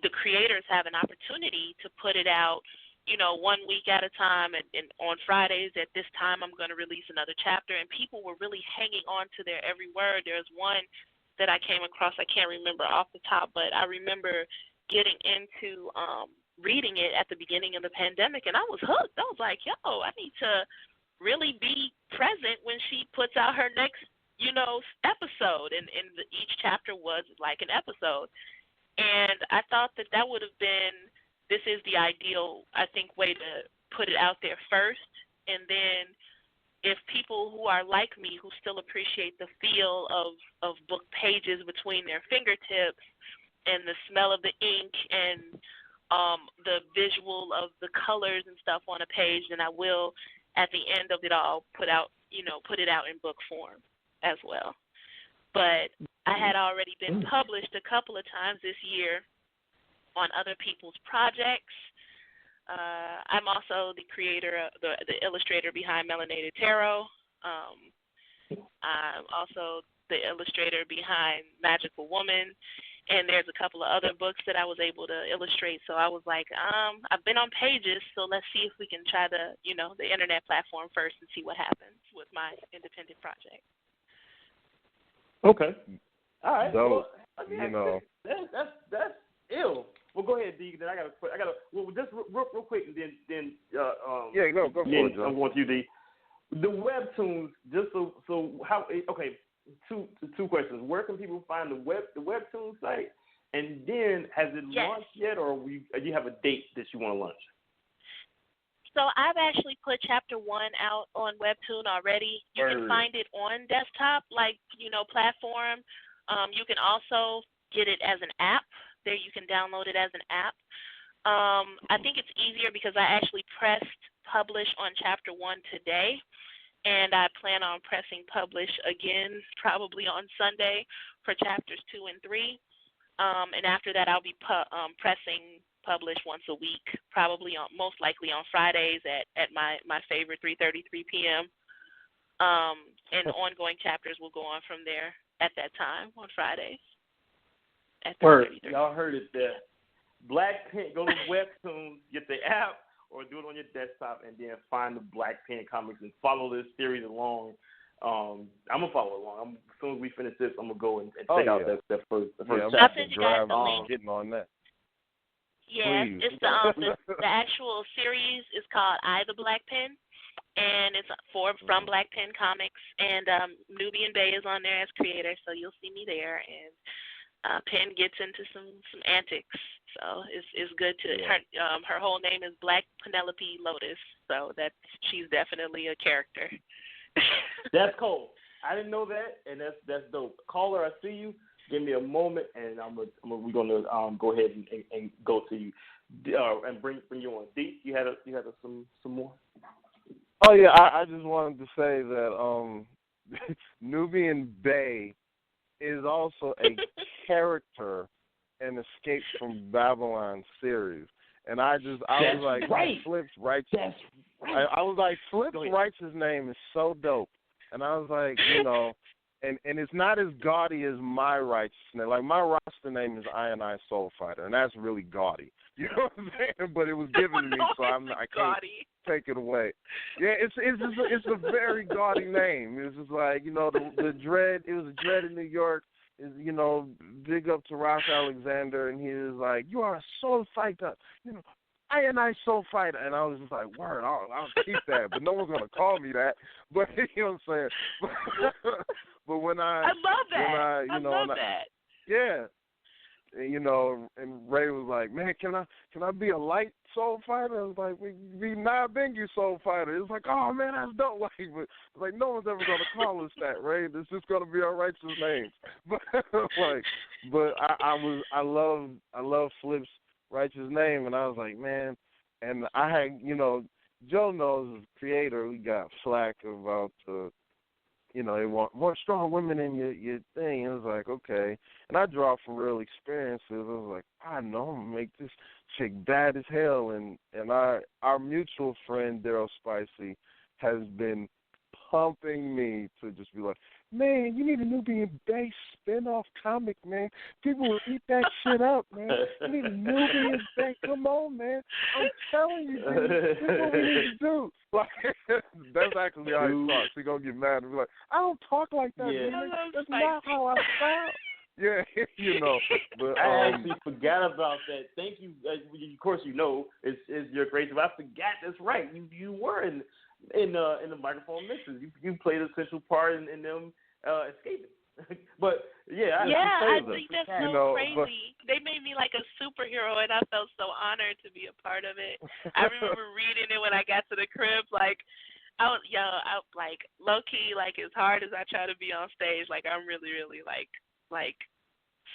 the creators have an opportunity to put it out, 1 week at a time, and on Fridays at this time I'm going to release another chapter, and people were really hanging on to their every word. There's one that I came across, I can't remember off the top, but I remember getting into reading it at the beginning of the pandemic, and I was hooked. I was like, I need to really be present when she puts out her next, episode, and each chapter was like an episode. And I thought that would have been, this is the ideal, I think, way to put it out there first, and then if people who are like me, who still appreciate the feel of book pages between their fingertips and the smell of the ink and the visual of the colors and stuff on a page, then I will, at the end of it all, put it out in book form as well. But I had already been published a couple of times this year on other people's projects. I'm also the creator, the illustrator behind Melanated Tarot. I'm also the illustrator behind Magical Woman. And there's a couple of other books that I was able to illustrate. So I was like, I've been on Pages, so let's see if we can try the internet platform first and see what happens with my independent project. Okay. All right. So, well, that's ill. Well, go ahead, D. Then I got just real quick, and then go for it, Joe. I want you, D. The webtoons, just so how? Okay. Two questions. Where can people find the webtoon site? And then, has it launched yet, or do you have a date that you want to launch? So I've actually put chapter 1 out on Webtoon already. You can find it on desktop, platform. You can also get it as an app. There you can download it as an app. I think it's easier because I actually pressed publish on chapter 1 today. And I plan on pressing publish again probably on Sunday for chapters 2 and 3. And after that, I'll be pressing publish once a week, probably most likely on Fridays at my favorite 3:33 p.m. And ongoing chapters will go on from there at that time on Fridays. Word. Y'all heard it there. BlaquePen, go to Webtoons, get the app, or do it on your desktop, and then find the BlaquePen comics and follow this series along. I'm gonna follow along. As soon as we finish this, I'm gonna go and check out that first chapter. I'll send you guys the link. Getting on that. Yeah, Please. it's the actual series is called I the BlaquePen, and it's from BlaquePen Comics, and Nubian Bay is on there as creator, so you'll see me there. And Pen gets into some antics, so it's good to her whole name is Black Penelope Lotus, so she's definitely a character. That's cool. I didn't know that, and that's dope. Caller, I see you. Give me a moment, and we're gonna go ahead and go to you and bring you on. D, you had some more. Oh yeah, I just wanted to say that Nubian Bay is also a character in Escape from Babylon series. And I was like, Flips writes. That's right. I was like, Flips writes his name is so dope. And I was like, and it's not as gaudy as my righteousness. Like, my roster name is I and I Soul Fighter, and that's really gaudy. You know what I'm saying? But it was given to me, so I can't take it away. Yeah, it's a very gaudy name. It's just like, the Dread. It was a Dread in New York. Big up to Ralph Alexander, and he was like, "You are a soul fighter." I and I Soul Fighter, and I was just like, "Word, I'll keep that." But no one's gonna call me that. But you know what I'm saying? But when I love that. I love that. Yeah. And Ray was like, "Man, can I be a light soul fighter?" I was like, "We be Bengu soul fighter." It's like, "Oh man, that's dope." Like no one's ever gonna call us that, Ray. It's just gonna be our righteous names. But I love Flip's righteous name, and I was like, man, and I had Joe knows as a creator, we got flack about they want more strong women in your thing. It was like, okay. And I draw from real experiences. I was like, I know I'm going to make this chick bad as hell. And our mutual friend, Daryl Spicy, has been pumping me to just be like, man, you need a Nubian Bay spin-off comic, man. People will eat that shit up, man. You need a Nubian Bay. Come on, man. I'm telling you, dude. This is what we need to do. Like, that's actually how he talks. He's going to get mad and be like, I don't talk like that, man. That's not how I sound. Yeah, But I actually forgot about that. Thank you. Of course, it's your grace. But I forgot. That's right. You were in the microphone mixes. You played a central part in them escaping. But I think that's so crazy. They made me like a superhero, and I felt so honored to be a part of it. I remember reading it when I got to the crib. Like, I was like low key, like as hard as I try to be on stage, like I'm really, really like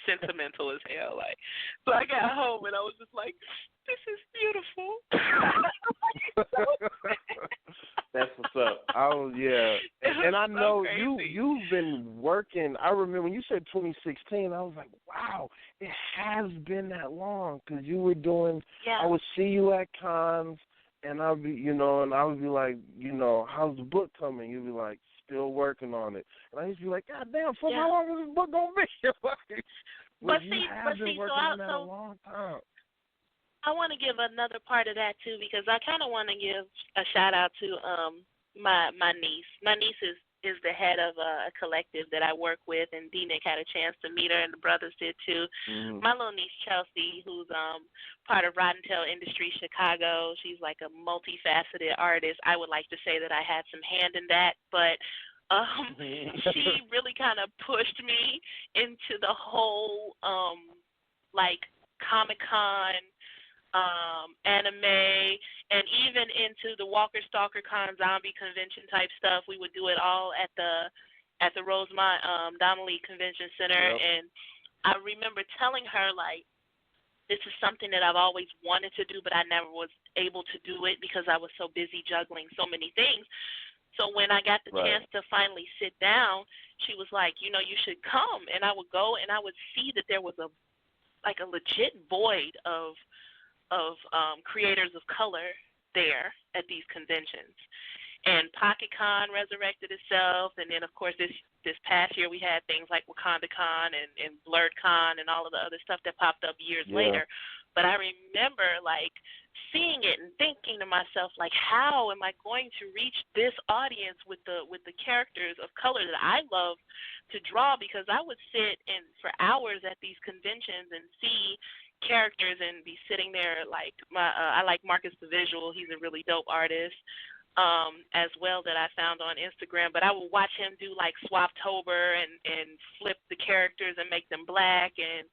sentimental as hell. Like, so I got home and I was just like, This is beautiful. That's what's up. And I know so you've been working. I remember when you said 2016. I was like, wow, it has been that long because you were doing. Yeah. I would see you at cons, and I'd be, and I would be like, how's the book coming? You'd be like, still working on it. And I used to be like, God damn, for how long is this book gonna be? But you have been working on that a long time. I want to give another part of that too because I kind of want to give a shout out to my niece. My niece is the head of a collective that I work with, and D-Nick had a chance to meet her, and the brothers did too. Mm-hmm. My little niece Chelsea, who's part of Rotten Tail Industries Chicago, she's like a multifaceted artist. I would like to say that I had some hand in that, but she really kind of pushed me into the whole like Comic-Con, anime, and even into the Walker Stalker Con zombie convention type stuff. We would do it all at the Rosemont Donnelly Convention Center. Yep. And I remember telling her, like, this is something that I've always wanted to do, but I never was able to do it because I was so busy juggling so many things. So when I got the chance to finally sit down, she was like, you should come. And I would go and I would see that there was a legit void of creators of color there at these conventions. And PocketCon resurrected itself, and then, of course, this past year we had things like WakandaCon and BlurredCon and all of the other stuff that popped up years later. But I remember, like, seeing it and thinking to myself, like, how am I going to reach this audience with the characters of color that I love to draw? Because I would sit for hours at these conventions and see characters and be sitting there like I like Marcus the Visual. He's a really dope artist as well that I found on Instagram. But I would watch him do like Swaptober and flip the characters and make them black and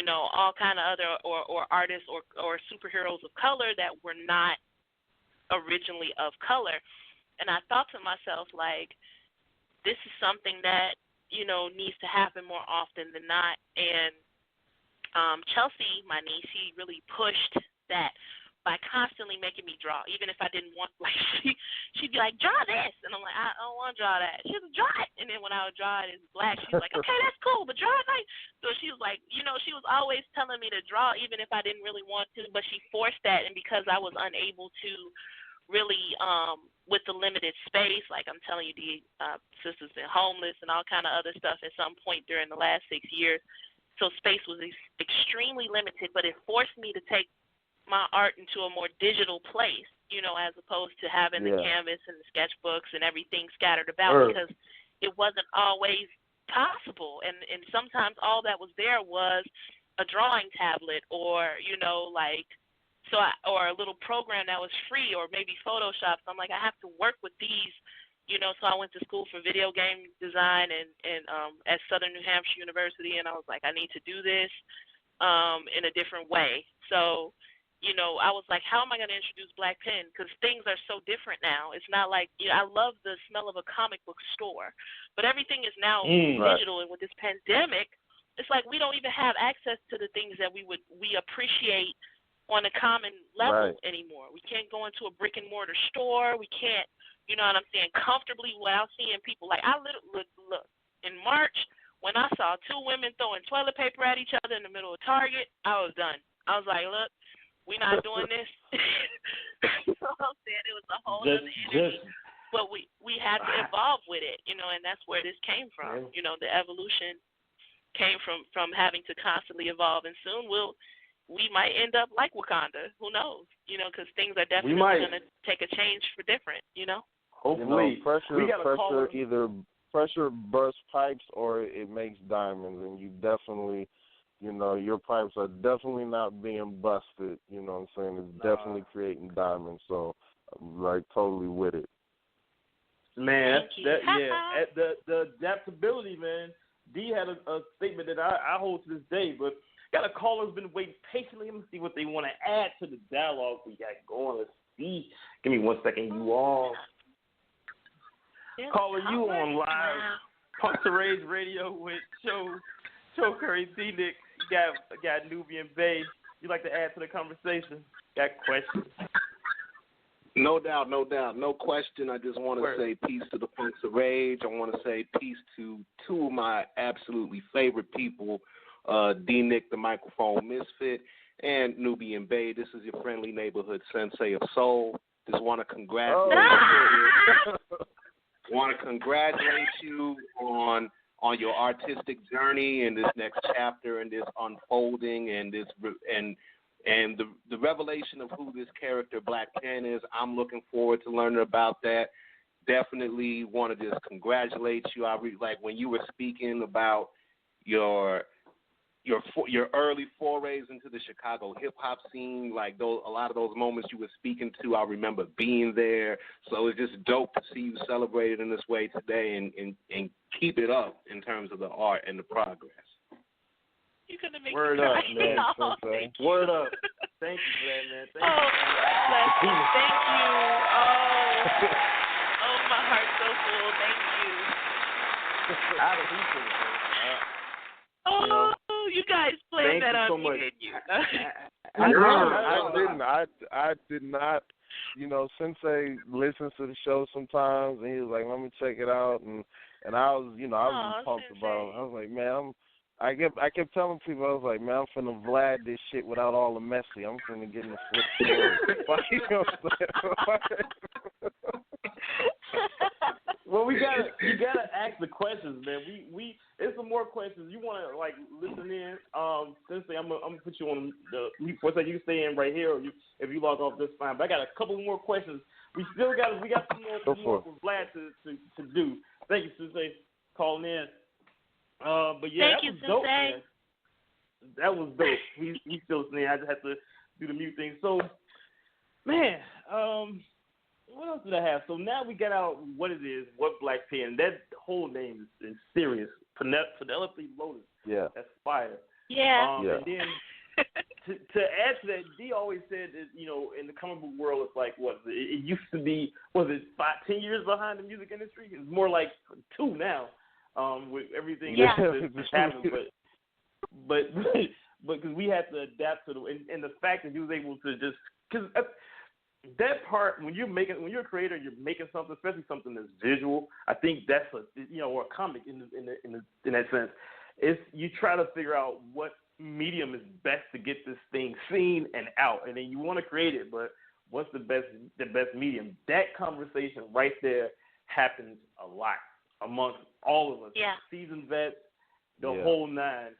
all kind of other or artists or superheroes of color that were not originally of color. And I thought to myself, like, this is something that needs to happen more often than not. And Chelsea, my niece, she really pushed that by constantly making me draw, even if I didn't want. Like she'd be like, "Draw this," and I'm like, "I don't want to draw that." She'd draw it, and then when I would draw it, it's black. She's like, "Okay, that's cool, but draw it nice." So she was like, she was always telling me to draw, even if I didn't really want to. But she forced that, and because I was unable to really, with the limited space, like I'm telling you, the sister's been homeless and all kind of other stuff at some point during the last 6 years. So space was extremely limited, but it forced me to take my art into a more digital place, as opposed to having the canvas and the sketchbooks and everything scattered about because it wasn't always possible. And sometimes all that was there was a drawing tablet or, or a little program that was free or maybe Photoshop. So I'm like, I have to work with these. So I went to school for video game design and at Southern New Hampshire University, and I was like, I need to do this in a different way. So, I was like, how am I going to introduce BlaquePen? Because things are so different now. It's not like, I love the smell of a comic book store, but everything is now digital, and with this pandemic, it's like we don't even have access to the things that we appreciate on a common level anymore. We can't go into a brick and mortar store. We can't. You know what I'm saying, comfortably without seeing people. Like, I look, in March, when I saw two women throwing toilet paper at each other in the middle of Target, I was done. I was like, look, we're not doing this. You know what I'm saying? It was a whole other energy. But we had to evolve with it, and that's where this came from. The evolution came from having to constantly evolve. And soon we might end up like Wakanda. Who knows? Because things are definitely going to take a change for different, Hopefully. Pressure either pressure bursts pipes or it makes diamonds, and you definitely, your pipes are definitely not being busted. You know what I'm saying? It's definitely creating diamonds. So I'm like totally with it. Man, the adaptability, man. D had a statement that I hold to this day, but got a caller who's been waiting patiently. Let me see what they want to add to the dialogue we got going. Let's see. Give me 1 second, you all. Caller, you on live. PUNXofRAGE Radio with Joe Currie and D-Nick. You got Nubian Bay. you'd like to add to the conversation? Got questions? No doubt, no doubt. No question. I just want to say peace to the PUNXofRAGE. I want to say peace to two of my absolutely favorite people, D-Nick, the microphone misfit, and Nubian Bay. This is your friendly neighborhood sensei of soul. Just want to congratulate you on your artistic journey and this next chapter and this unfolding and this and the revelation of who this character BlaquePen is. I'm looking forward to learning about that. Definitely want to just congratulate you. Like when you were speaking about your early forays into the Chicago hip hop scene, like a lot of those moments you were speaking to, I remember being there. So it's just dope to see you celebrated in this way today and keep it up in terms of the art and the progress. You could have made Word me up, cry. man. Word up. Thank you for that, man. Thank you. Bless you. Thank you. Oh, my heart's so full. Thank you. I appreciate it, man. Oh, you guys played that on me, didn't you? I did not. You know, Sensei listens to the show sometimes, and he was like, "Let me check it out," and I was, I was pumped about it. I was like, man, I kept telling people, I was like, man, I'm finna Vlad this shit without all the messy. I'm finna get in the flip story. Well, you gotta ask the questions, man. We there's some more questions. You wanna listen in? Sensei, I'm gonna put you on the for a second. You can stay in right here, or if you log off, that's fine. But I got a couple more questions. We got some more for Vlad to do. Thank you, Sensei, calling in. But yeah, Thank that you, was dope, Sensei. man. That was dope. He's still listening. I just had to do the mute thing. So, man, what else did I have? So now we got out what it is, what BlaquePen. That whole name is serious. Penelope Lotus. Yeah. That's fire. Yeah. And then to add to that, D always said that, in the comic book world, it's like, it used to be, 10 years behind the music industry? It's more like 2 now. With everything that's happened, but because we had to adapt to and the fact that he was able to just because that part when you're a creator, you're making something, especially something that's visual. I think that's or a comic in that sense. It's you try to figure out what medium is best to get this thing seen and out, and then you want to create it, but what's the best medium? That conversation right there happens a lot amongst all of us, seasoned vets, the whole nine.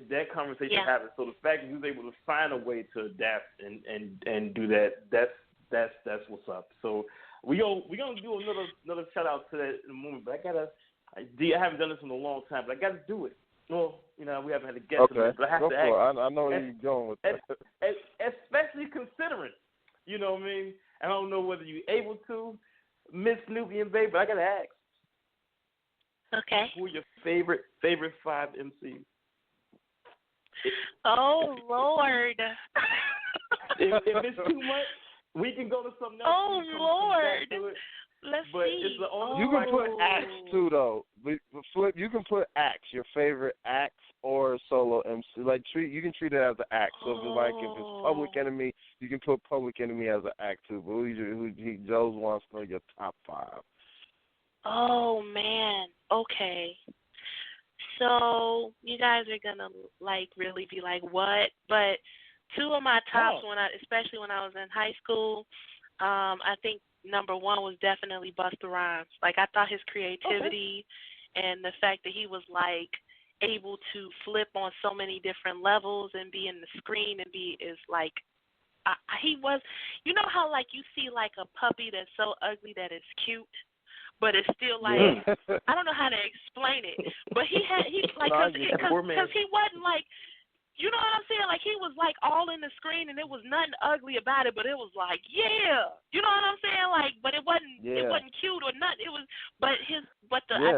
That conversation happens. So the fact that he was able to find a way to adapt and do that, that's what's up. So we're gonna do another shout out to that in a moment. But I haven't done this in a long time, but I gotta do it. Well, we haven't had a guest, but I have to ask. I know where you're going with that. Especially considering, you know what I mean. I don't know whether you're able to, Miss Nubian Bay, but I gotta ask. Okay. Who are your favorite 5 MCs? Oh, Lord. if it's too much, we can go to something else. Oh, Lord. Let's see. You can put acts too, though. Flip, you can put acts, your favorite acts or solo MC. You can treat it as an act. So if it's Public Enemy, you can put Public Enemy as an act too. But Joe's wants to know your top 5. Oh, man. Okay. So you guys are going to, really be like, what? But 2 of my tops, especially when I was in high school, I think number 1 was definitely Busta Rhymes. I thought his creativity and the fact that he was, able to flip on so many different levels and be in the screen and he was, how, you see, a puppy that's so ugly that it's cute? But it's still I don't know how to explain it. But because he wasn't you know what I'm saying? He was all in the screen and it was nothing ugly about it, but it was yeah. You know what I'm saying? But it wasn't cute or nothing. It was I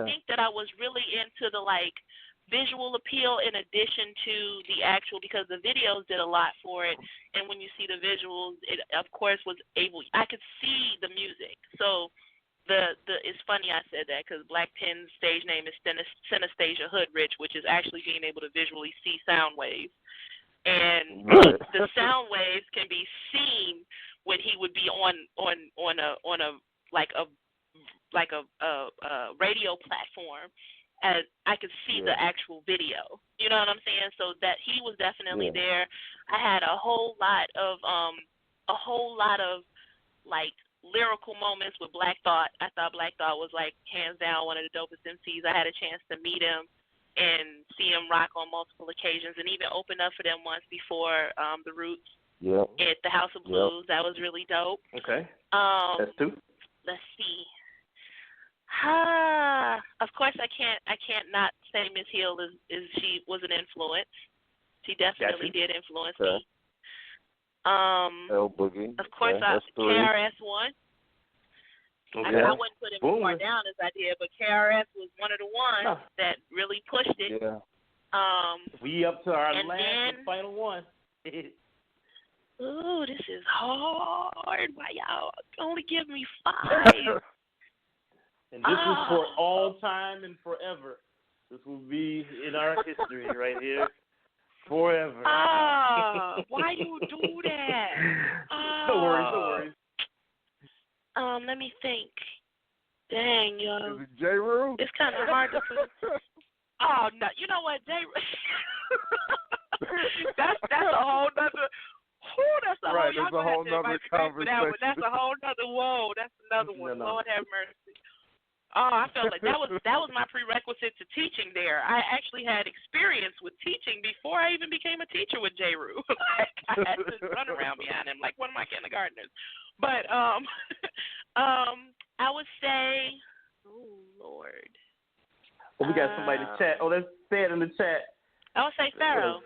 think that I was really into the visual appeal in addition to the actual, because the videos did a lot for it. And when you see the visuals, it of course I could see the music. So it's funny I said that because BlaquePen's stage name is Synesthesia Hoodrich, which is actually being able to visually see sound waves. and the sound waves can be seen when he would be on a radio platform. As I could see the actual video, you know what I'm saying? So that he was definitely there. I had a whole lot of like lyrical moments with Black Thought. I thought Black Thought was like hands down one of the dopest MCs. I had a chance to meet him and see him rock on multiple occasions, and even open up for them once before the Roots at the House of Blues. That was really dope. Okay. That's two. Let's see. Of course, I can't not say Miss Hill is she was an influence. She definitely did influence me. L Boogie. Of course, KRS One. Okay. I wouldn't put him more down as I did, but KRS was one of the ones that really pushed it. Yeah. We up to our last and final one. Ooh, this is hard. Why y'all only give me 5? And this is for all time and forever. This will be in our history right here. Forever. Why you do that? No worries. Let me think. Dang, yo. Is it J-Rue? It's kind of hard to put. Oh, no. You know what, J-Rue? that's a whole nother. That's a whole nother conversation. That's a whole nother. Whoa, that's another one. No. Lord have mercy. I felt like that was my prerequisite to teaching there. I actually had experience with teaching before I even became a teacher with J-Rue. Like, I had to run around behind him like one of my kindergartners. But I would say, oh Lord. Well, we got somebody in the chat. Oh, let's say it in the chat. I would say Pharaoh.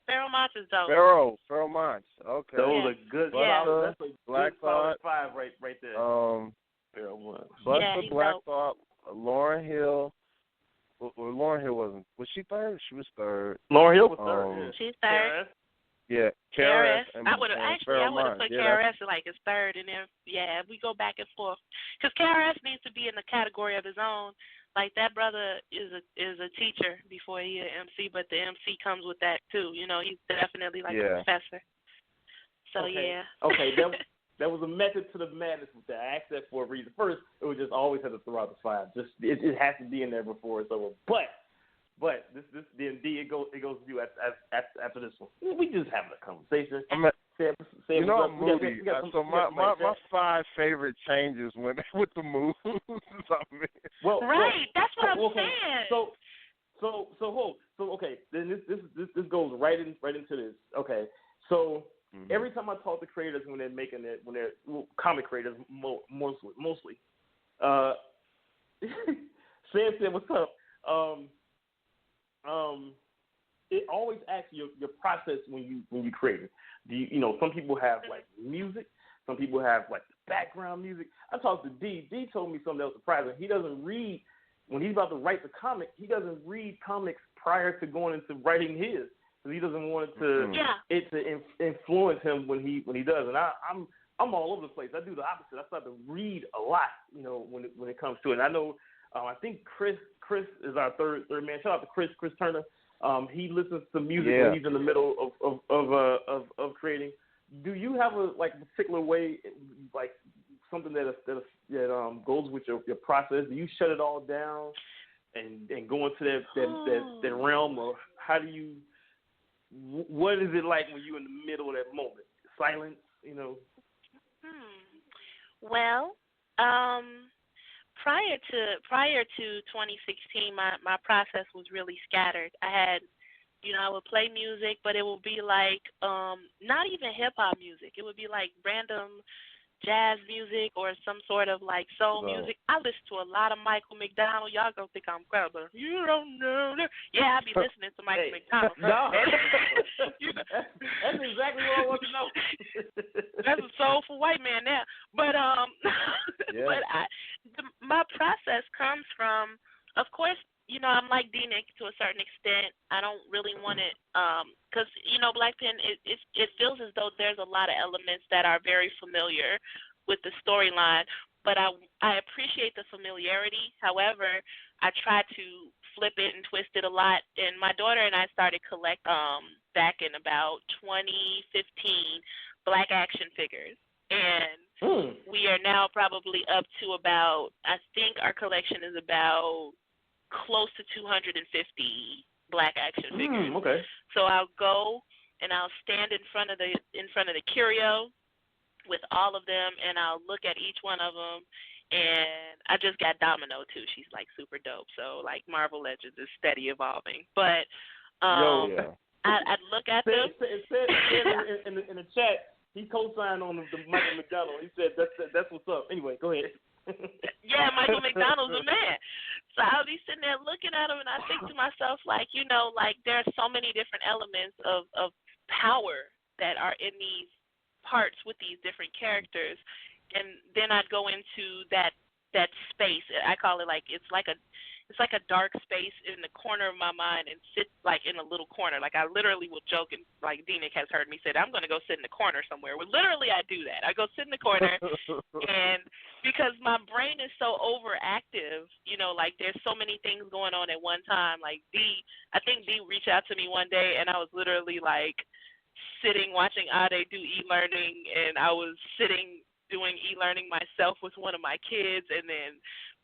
Pharaoh Monts is dope. Pharaoh Monts. Okay. Those are good. That's a Black Thought 5 right there. Buster, Black Thought, Lauryn Hill. Well, Lauryn Hill wasn't. Was she third? She was third. Lauryn Hill was third. She's third. Yeah, KRS. I would have put KRS like as third, and then we go back and forth because KRS needs to be in the category of his own. Like that brother is a teacher before he an MC, but the MC comes with that too. You know, he's definitely like a professor. So Okay, that was a method to the madness with that. I asked that for a reason. First, it was just always had to throw out the 5. Just it has to be in there before it's over. But this then D it goes to you after this one. We just having a conversation. I'm moody. So my 5 favorite changes went with the moves. That's what I'm saying. So okay. Then this goes right into this. Okay, so. Mm-hmm. Every time I talk to creators when they're comic creators mostly, Sam said, "What's up?" It always asks your process when you create it. Do you know? Some people have like music. Some people have like background music. I talked to D. D told me something that was surprising. He doesn't read when he's about to write the comic. He doesn't read comics prior to going into writing his. He doesn't want it to influence him when he does, and I'm all over the place. I do the opposite. I start to read a lot, you know, when it comes to it. And I know, I think Chris is our third man. Shout out to Chris Turner. He listens to music when he's in the middle of creating. Do you have a particular way, like something that goes with your process? Do you shut it all down and go into that realm, or how do you? What is it like when you're in the middle of that moment? Silence, you know? Well, prior to 2016, my process was really scattered. I would play music, but it would be like not even hip hop music. It would be like random jazz music or some sort of like soul music. I listen to a lot of Michael McDonald. Y'all gonna think I'm clever. You don't know that. Yeah, I be listening to Michael McDonald. No. That's exactly what I want to know. That's a soulful white man now. But but my process comes from, of course, you know, I'm like D-Nick to a certain extent. I don't really want it because, you know, BlaquePen, it feels as though there's a lot of elements that are very familiar with the storyline, but I appreciate the familiarity. However, I try to flip it and twist it a lot, and my daughter and I started back in about 2015, Black action figures. And we are now probably up to about, I think our collection is about close to 250 Black action figures. Okay. So I'll go and I'll stand in front of the curio with all of them, and I'll look at each one of them. And I just got Domino too. She's like super dope. So like Marvel Legends is steady evolving. But I'd look at them. It said in the chat. He co-signed on the Michael McDonald. He said that's what's up. Anyway, go ahead. Yeah, Michael McDonald's a man. So I'll be sitting there looking at him, and I think to myself, like, you know, like there are so many different elements of power that are in these parts with these different characters. And then I'd go into that space. I call it like it's like a dark space in the corner of my mind and sit like in a little corner. Like I literally will joke, and like D-Nick has heard me say that I'm going to go sit in the corner somewhere. Well, literally I do that. I go sit in the corner, and because my brain is so overactive, you know, like there's so many things going on at one time. Like I think D reached out to me one day, and I was literally like sitting watching Ade do e-learning, and I was sitting doing e-learning myself with one of my kids, and then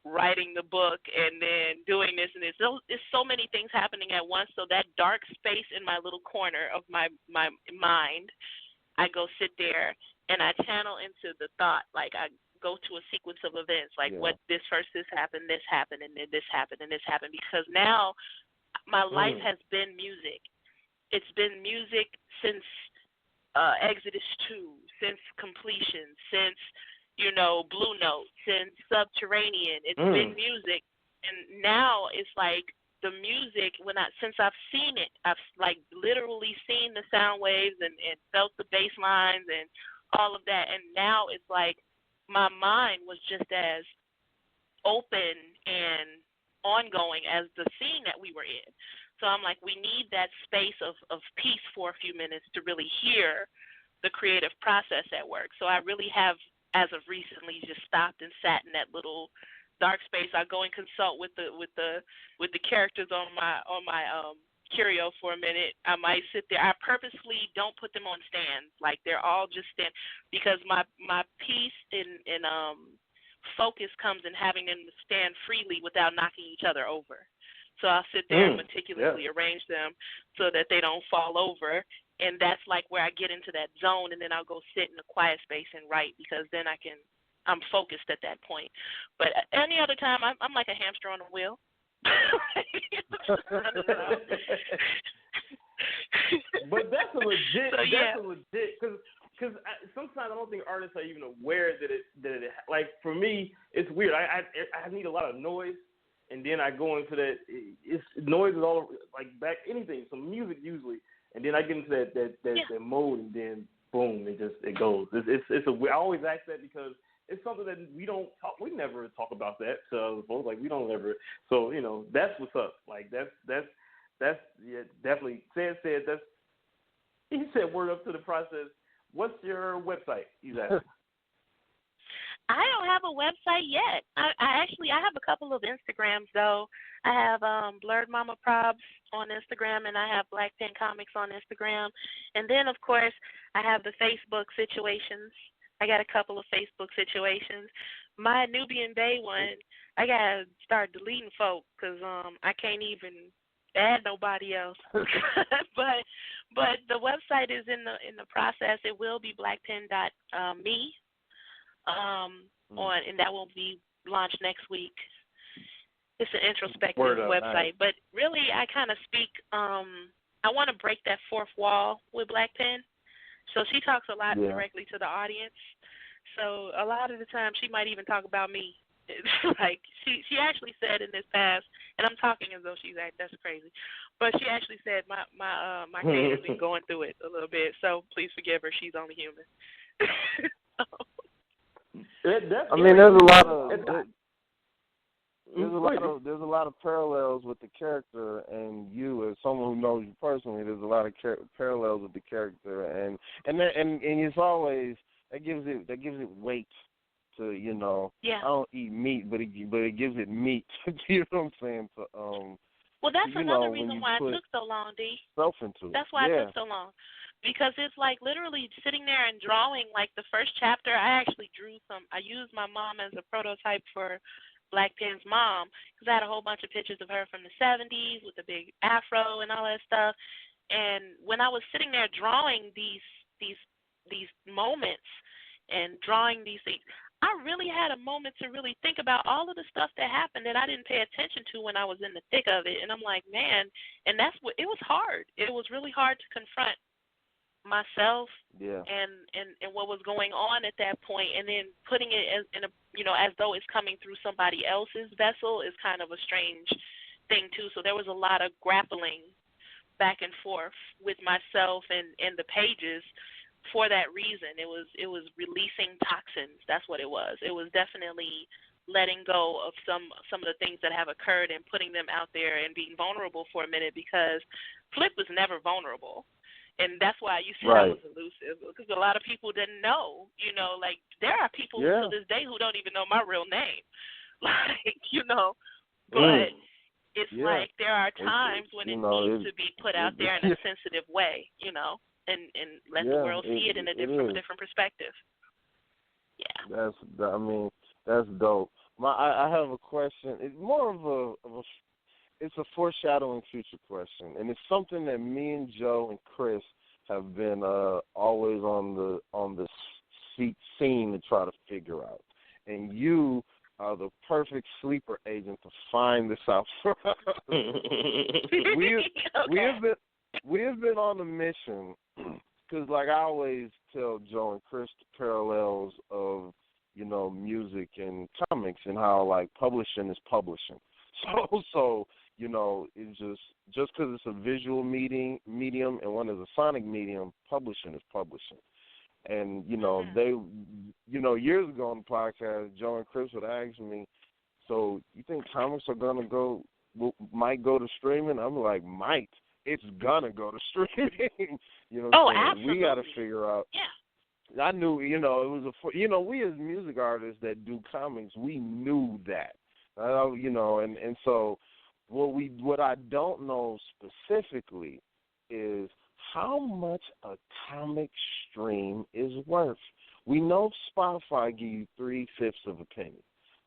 writing the book, and then doing this and this. There's so many things happening at once. So that dark space in my little corner of my mind, I go sit there and I channel into the thought. Like I go to a sequence of events. Like what this happened, and then this happened, and this happened. Because now my life has been music. It's been music since Exodus 2, since completion, since Blue Note, since Subterranean. It's been music, and now it's like the music. Since I've seen it, I've like literally seen the sound waves and felt the bass lines and all of that. And now it's like my mind was just as open and ongoing as the scene that we were in. So I'm like, we need that space of peace for a few minutes to really hear the creative process at work. So I really have, as of recently, just stopped and sat in that little dark space. I go and consult with the characters on my curio for a minute. I might sit there. I purposely don't put them on stands. Like they're all just stand, because my peace in focus comes in having them stand freely without knocking each other over. So I'll sit there and meticulously arrange them so that they don't fall over. And that's like where I get into that zone, and then I'll go sit in a quiet space and write, because then I'm focused at that point. But any other time, I'm like a hamster on a wheel. But that's a legit. That's a legit, because sometimes I don't think artists are even aware that it like for me it's weird. I need a lot of noise. And then I go into that. It's noise is all like back anything. Some music usually, and then I get into that mode, and then boom, it goes. I always ask that because it's something that we don't talk. We never talk about that to other folks. Like we don't ever. So that's what's up. Like that's definitely said. That's he said. Word up to the process. What's your website? He's asking. I don't have a website yet. I have a couple of Instagrams though. I have Blurred Mama Probs on Instagram, and I have BlaquePen Comics on Instagram, and then of course I have the Facebook situations. I got a couple of Facebook situations. My Nubian Bay one, I gotta start deleting folk because I can't even add nobody else. but the website is in the process. It will be BlaquePen.me. And that will be launched next week. It's an introspective website, but really I kind of speak. I want to break that fourth wall with BlaquePen. So she talks a lot directly to the audience. So a lot of the time she might even talk about me. Like she actually said in this past, and I'm talking as though that's crazy, but she actually said my creator's been going through it a little bit. So please forgive her. She's only human. I mean, there's a lot of parallels with the character and you as someone who knows you personally. There's a lot of parallels with the character, and it's always that gives it weight to I don't eat meat, but it gives it meat. You know what I'm saying? Well, that's another when reason you why it put took so long, D. self into it. That's why Yeah. it took so long. Because it's like literally sitting there and drawing, like the first chapter, I actually drew I used my mom as a prototype for BlaquePen's mom, because I had a whole bunch of pictures of her from the 70s with a big afro and all that stuff. And when I was sitting there drawing these moments and drawing these things, I really had a moment to really think about all of the stuff that happened that I didn't pay attention to when I was in the thick of it. And I'm like, man, and that's what, it was hard. It was really hard to confront myself and what was going on at that point, and then putting it in a as though it's coming through somebody else's vessel is kind of a strange thing too. So there was a lot of grappling back and forth with myself and the pages for that reason. It was releasing toxins. That's what it was. It was definitely letting go of some of the things that have occurred and putting them out there and being vulnerable for a minute, because Flip was never vulnerable. And that's why you said I was elusive, because a lot of people didn't know. Like there are people to this day who don't even know my real name. But it's like there are times when it needs to be put out there in a sensitive way, and let the world see it in from a different perspective. Yeah. That's dope. I have a question. It's more of it's a foreshadowing future question, and it's something that me and Joe and Chris have been always on the scene to try to figure out. And you are the perfect sleeper agent to find this out for us. We have been on a mission, because like I always tell Joe and Chris the parallels of music and comics and how like publishing is publishing. So it's just because it's a visual medium and one is a sonic medium, publishing is publishing. And, they, years ago on the podcast, Joe and Chris would ask me, so you think comics are might go to streaming? I'm like, might. It's going to go to streaming. Absolutely. We got to figure out. Yeah. I knew, it was we as music artists that do comics, we knew that. And so what I don't know specifically is how much a comic stream is worth. We know Spotify gives you 3/5 of a penny.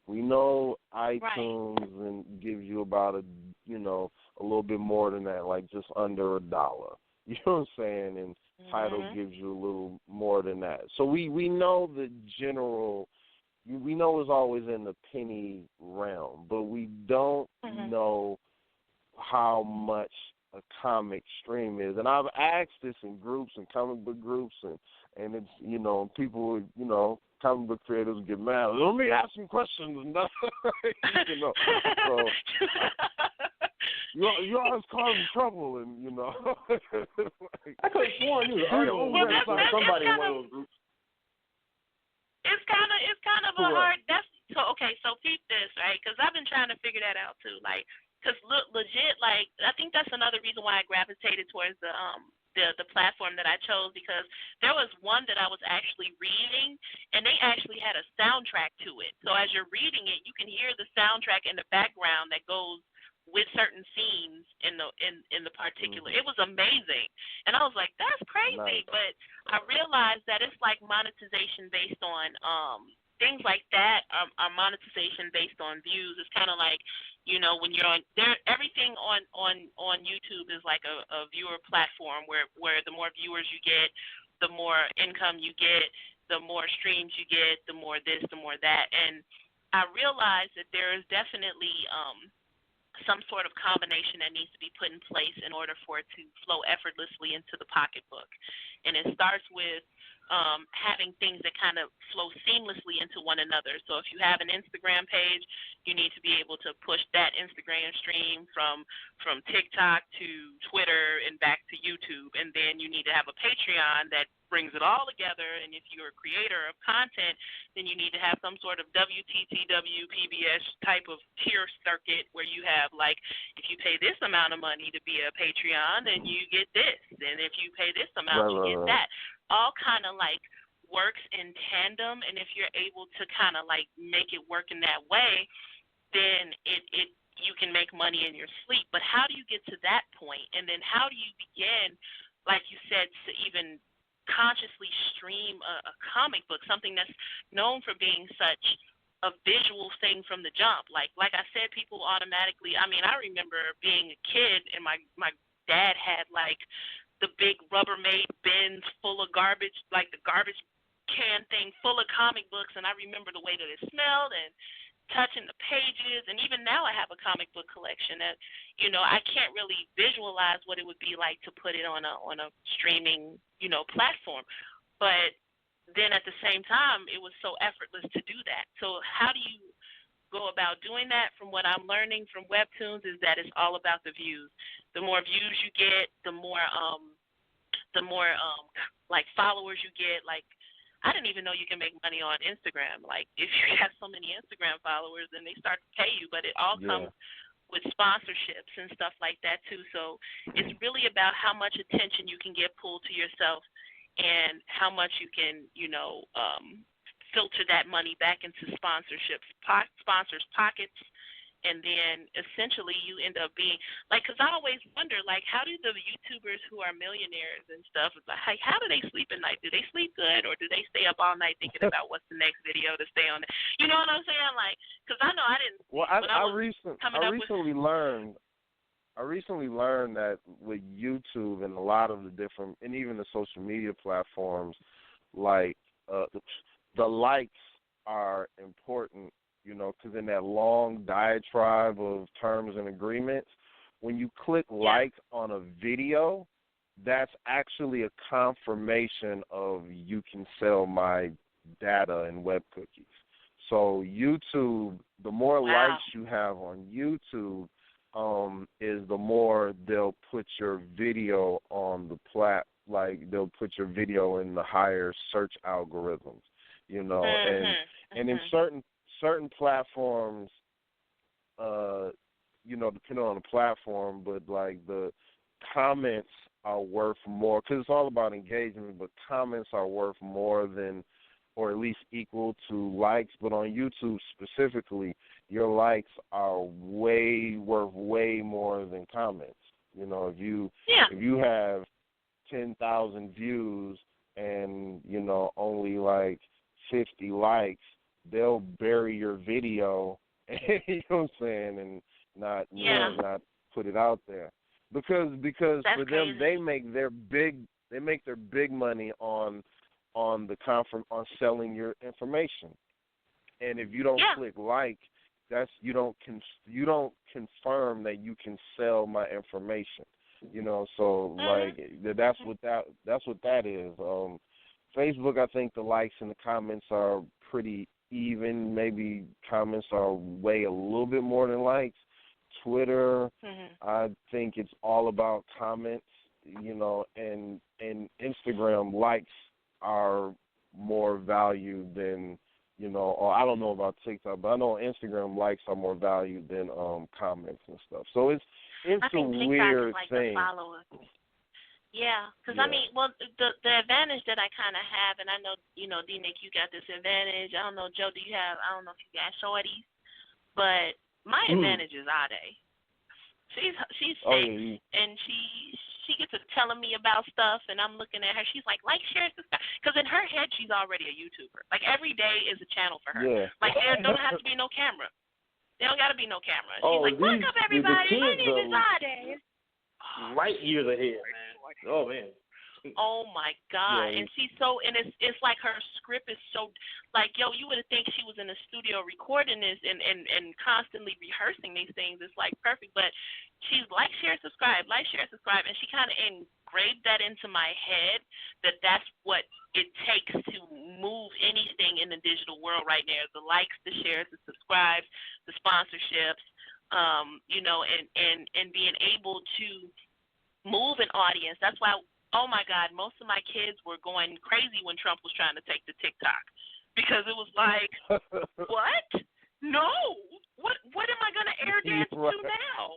We know iTunes and gives you about a little bit more than that, like just under $1. You know what I'm saying? And Tidal gives you a little more than that. So we know the general. We know it's always in the penny realm, but we don't know how much a comic stream is. And I've asked this in groups and comic book groups, and it's, people, comic book creators get mad. Let me ask some questions. And so you always causing trouble, and, I could have sworn you were somebody in one of those groups. It's kind of a hard. So peep this, right? Because I've been trying to figure that out too. Like, because legit, like, I think that's another reason why I gravitated towards the platform that I chose, because there was one that I was actually reading, and they actually had a soundtrack to it. So as you're reading it, you can hear the soundtrack in the background that goes with certain scenes in the particular. It was amazing, and I was like, that's crazy. Nice. But I realized that it's like monetization based on things like that are monetization based on views. It's kind of like, when you're on there, everything on YouTube is like a viewer platform where the more viewers you get, the more income you get, the more streams you get, the more this, the more that. And I realized that there is definitely some sort of combination that needs to be put in place in order for it to flow effortlessly into the pocketbook. And it starts with having things that kind of flow seamlessly into one another. So if you have an Instagram page, you need to be able to push that Instagram stream from TikTok to Twitter and back to YouTube. And then you need to have a Patreon that brings it all together. And if you're a creator of content, then you need to have some sort of WTTW, PBS type of tier circuit where you have, like, if you pay this amount of money to be a Patreon, then you get this. And if you pay this amount, you get that. All kind of like works in tandem. And if you're able to kind of like make it work in that way, then it you can make money in your sleep. But how do you get to that point? And then how do you begin, like you said, to even consciously stream a comic book, something that's known for being such a visual thing from the jump? Like I said, people automatically, I mean, I remember being a kid and my dad had like the big Rubbermaid bins full of garbage, like the garbage can thing full of comic books, and I remember the way that it smelled and touching the pages. And even now I have a comic book collection that, you know, I can't really visualize what it would be like to put it on a streaming, you know, platform. But then at the same time, it was so effortless to do that. So how do you go about doing that? From what I'm learning from Webtoons is that it's all about the views. The more views you get, the more like followers you get. Like, I didn't even know you can make money on Instagram. Like, if you have so many Instagram followers, then they start to pay you. But it all comes with sponsorships and stuff like that, too. So it's really about how much attention you can get pulled to yourself and how much you can, you know, filter that money back into sponsors' pockets. And then essentially you end up being like, because I always wonder, like, how do the YouTubers who are millionaires and stuff, like, how do they sleep at night? Do they sleep good, or do they stay up all night thinking about what's the next video to stay on? You know what I'm saying? Like, because I know I didn't. Well, I recently learned that with YouTube and a lot of the different, and even the social media platforms, like the likes are important. You know, because in that long diatribe of terms and agreements, when you click like on a video, that's actually a confirmation of you can sell my data and web cookies. So YouTube, the more likes you have on YouTube, is the more they'll put your video on the like they'll put your video in the higher search algorithms. You know, and in certain platforms, you know, depending on the platform, but like the comments are worth more, because it's all about engagement, but comments are worth more than, or at least equal to likes. But on YouTube specifically, your likes are worth way more than comments. You know, if you have 10,000 views and, you know, only like 50 likes, they'll bury your video, you know what I'm saying, and not put it out there, because that's for them they make their big money on on selling your information, and if you don't click like, that's you don't confirm that you can sell my information, you know. So like that's what that is. Facebook, I think the likes and the comments are pretty even. Maybe comments are way a little bit more than likes. Twitter, I think it's all about comments, you know, and Instagram likes are more valued than, you know, or I don't know about TikTok, but I know Instagram likes are more valued than comments and stuff. So it's a weird thing. Yeah, because I mean, well, the advantage that I kind of have, and I know, you know, D-Nick, you got this advantage. I don't know, Joe, I don't know if you got shorties, but my advantage is Ade. She's safe, and she gets to telling me about stuff, and I'm looking at her. She's like share, subscribe, because in her head she's already a YouTuber. Like every day is a channel for her. Yeah. Like there don't have to be no camera. There don't got to be no camera. She's like, what's up, everybody? My name is Ade. Light years ahead, man. Oh man. Oh my God! Yeah. And she's so, and it's like her script is so, like, yo, you would think she was in a studio recording this and constantly rehearsing these things. It's like perfect, but she's like, share, subscribe, and she kind of engraved that into my head that that's what it takes to move anything in the digital world right now: the likes, the shares, the subscribes, the sponsorships, you know, and being able to move an audience. That's why, oh my God, most of my kids were going crazy when Trump was trying to take the TikTok, because it was like, what? No, what am I going to air dance to now?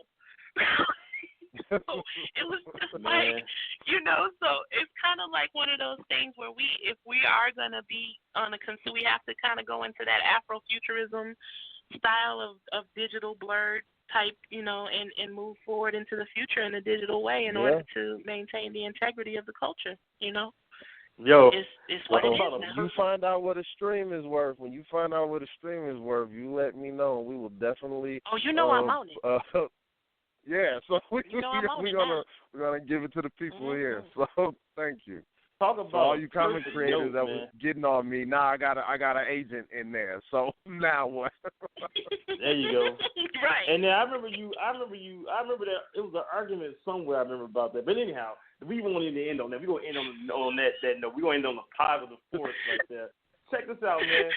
So it was just like, you know, so it's kind of like one of those things where if we are going to be on we have to kind of go into that Afrofuturism style of digital blurred type, and move forward into the future in a digital way in order to maintain the integrity of the culture, Yo, it's what it is now. You find out what a stream is worth. When you find out what a stream is worth, you let me know. We will definitely. Oh, I'm on it. Yeah, so we're gonna give it to the people here. So thank you. Talk about all you comic creators that man. was getting on me. Now I got an agent in there. So now what? There you go. Right. And then I remember that it was an argument somewhere. I remember about that. But anyhow, we won't even end on that. We're gonna end on that note. We're gonna end on the positive force right there. Check this out, man.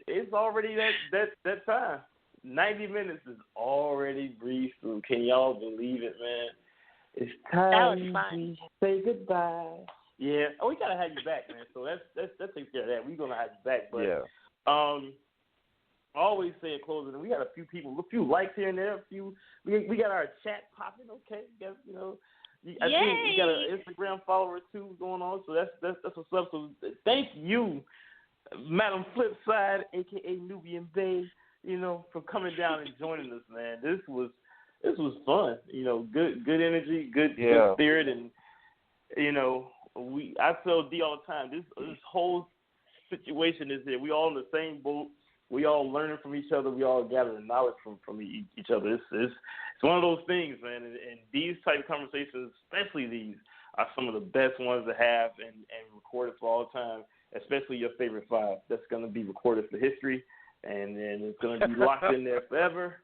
It's already that time. 90 minutes is already breezed through. Can y'all believe it, man? It's time to say goodbye. Yeah. Oh, we gotta have you back, man. So that takes care of that. We're gonna have you back, but I always say in closing, we got a few likes here and there. We got our chat popping. Okay, I think we got an Instagram follower too going on. So that's what's up. So thank you, Madam Flipside, aka Nubian Bay, for coming down and joining us, man. This was fun. Good energy, good spirit, and I tell D all the time, this whole situation is that we all in the same boat. We all learning from each other. We all gathering knowledge from each other. It's one of those things, man. And these type of conversations, especially these, are some of the best ones to have and recorded for all time. Especially your favorite five. That's going to be recorded for history, and then it's going to be locked in there forever.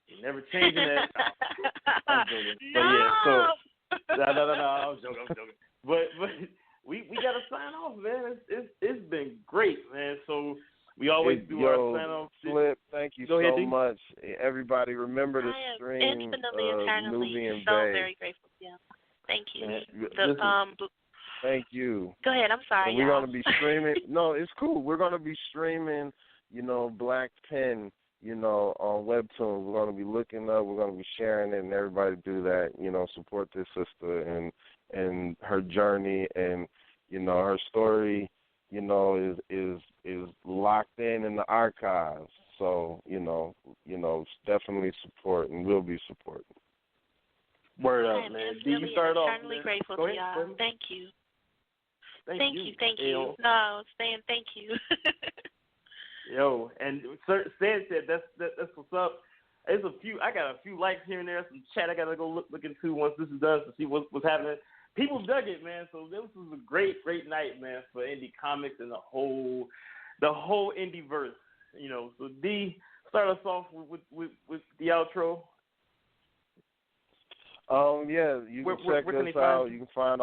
You're never changing that. I'm joking. No. But yeah, so I'm joking. But we got to sign off, man. It's been great, man. So we always do our sign off. Flip, thank you so much. Everybody, remember to stream infinitely, eternally, Nubian so Bay. very grateful. Yeah, thank you. Thank you. Go ahead. I'm sorry. So we're going to be streaming. No, it's cool. We're going to be streaming, BlaquePen, on Webtoons. We're going to be looking up. We're going to be sharing it, and everybody do that. Support this sister and her journey, and her story. Is locked in the archives. So definitely support, and we'll be supporting. Word up, man. Really you start off? Eternally grateful to y'all. Thank you. Thank you. No, saying thank you. Yo, and Stan said that's what's up. I got a few likes here and there, some chat I gotta go look into once this is done to see what's happening. People dug it, man. So this was a great night, man, for indie comics and the whole indie verse. So D, start us off with the outro. You can check us out. You can find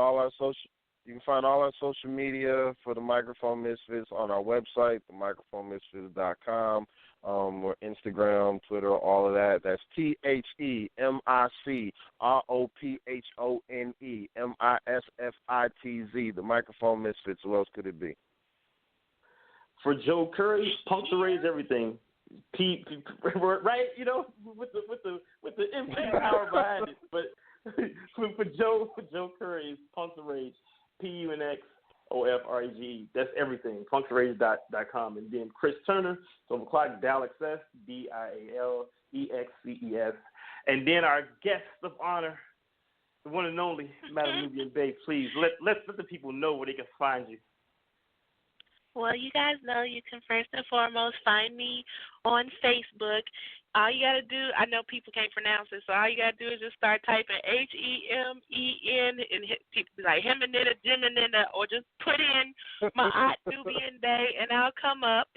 all our social media for the Microphone Misfits on our website, themicrophonemisfits.com. Or Instagram, Twitter, all of that. That's THEMICROPHONEMISFITZ, the Microphone Misfits. Who else could it be? For Joe Currie, PUNXofRAGE everything. Right? With the infinite power behind it. But for Joe Currie, it's PUNXofRAGE, PUNXofRAGE. That's everything. PUNXofRAGE.com. And then Chris Turner, so McClock, Dalexes, DIALEXCES. And then our guest of honor, the one and only Madam Nubian Bay. Please let the people know where they can find you. Well, you guys know you can first and foremost find me on Facebook. All you got to do, I know people can't pronounce it, so all you got to do is just start typing HEMEN and hit people be like Heminita, Jiminita, or just put in my Aunt Nubian Bay and I'll come up.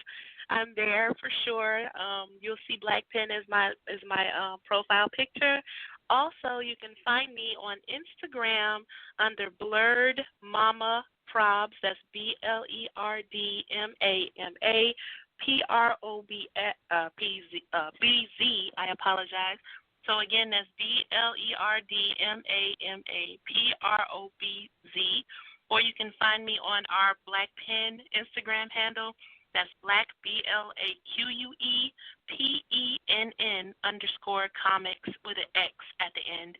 I'm there for sure. You'll see BlaquePen as my profile picture. Also, you can find me on Instagram under Blurred Mama Probs. That's BLERDMAMA PROBBZ. I apologize. So again, that's BLERDMAMA PROBZ. Or you can find me on our BlaquePen Instagram handle. That's Black BLAQUEPENN_comics with an X at the end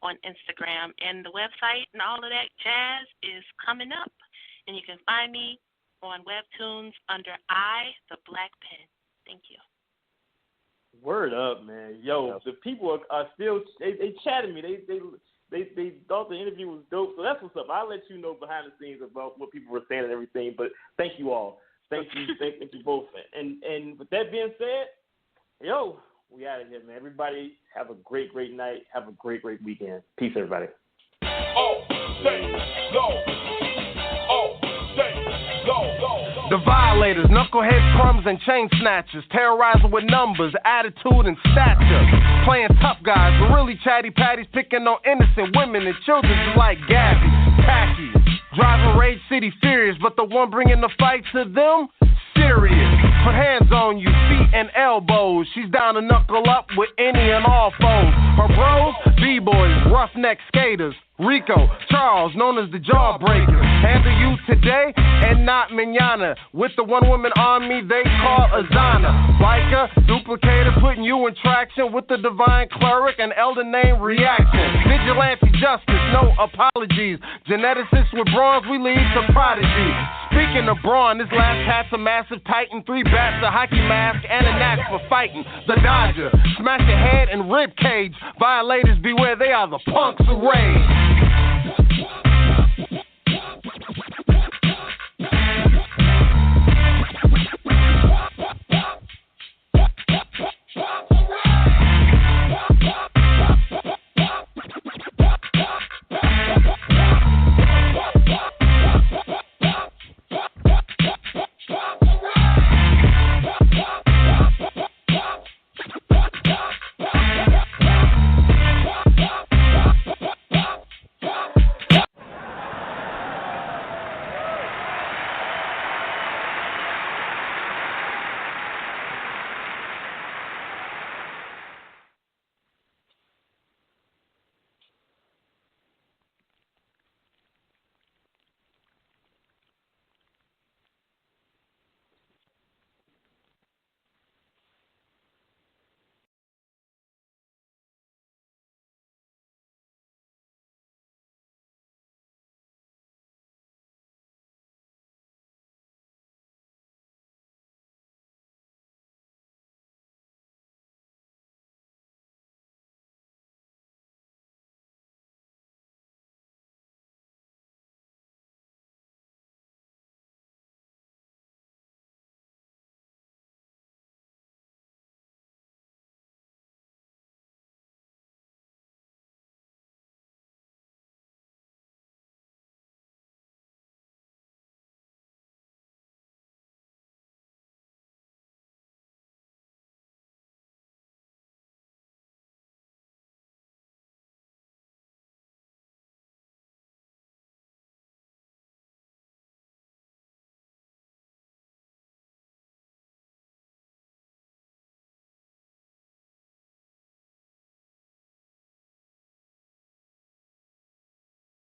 on Instagram. And the website and all of that jazz is coming up. And you can find me on Webtoons under the BlaquePen. Thank you. Word up, man. Yo, the people are still they chatted me. They thought the interview was dope. So that's what's up. I'll let you know behind the scenes about what people were saying and everything. But thank you all. Thank you both. And with that being said, yo, we out of here, man. Everybody have a great night. Have a great weekend. Peace, everybody. Oh, say go. Oh, say go. The violators, knuckleheads, crumbs, and chain snatchers, terrorizing with numbers, attitude, and stature. Playing tough guys, but really chatty patties, picking on innocent women and children just like Gabby. Tacky, driving Rage City furious, but the one bringing the fight to them, serious. Put hands on you, feet and elbows. She's down to knuckle up with any and all foes. Her bros, B-boys, roughneck skaters. Rico, Charles, known as the Jawbreaker. Handle you today and not mañana. With the one-woman army they call Azana. Biker, duplicator, putting you in traction with the divine cleric and elder name Reaction. Vigilante justice, no apologies. Geneticists with bronze, we lead to prodigy. Speaking of brawn, this last hat's a massive titan. 3 bats, a hockey mask, and a knack for fighting. The Dodger, smash your head and rib cage. Violators beware, they are the punks of rage.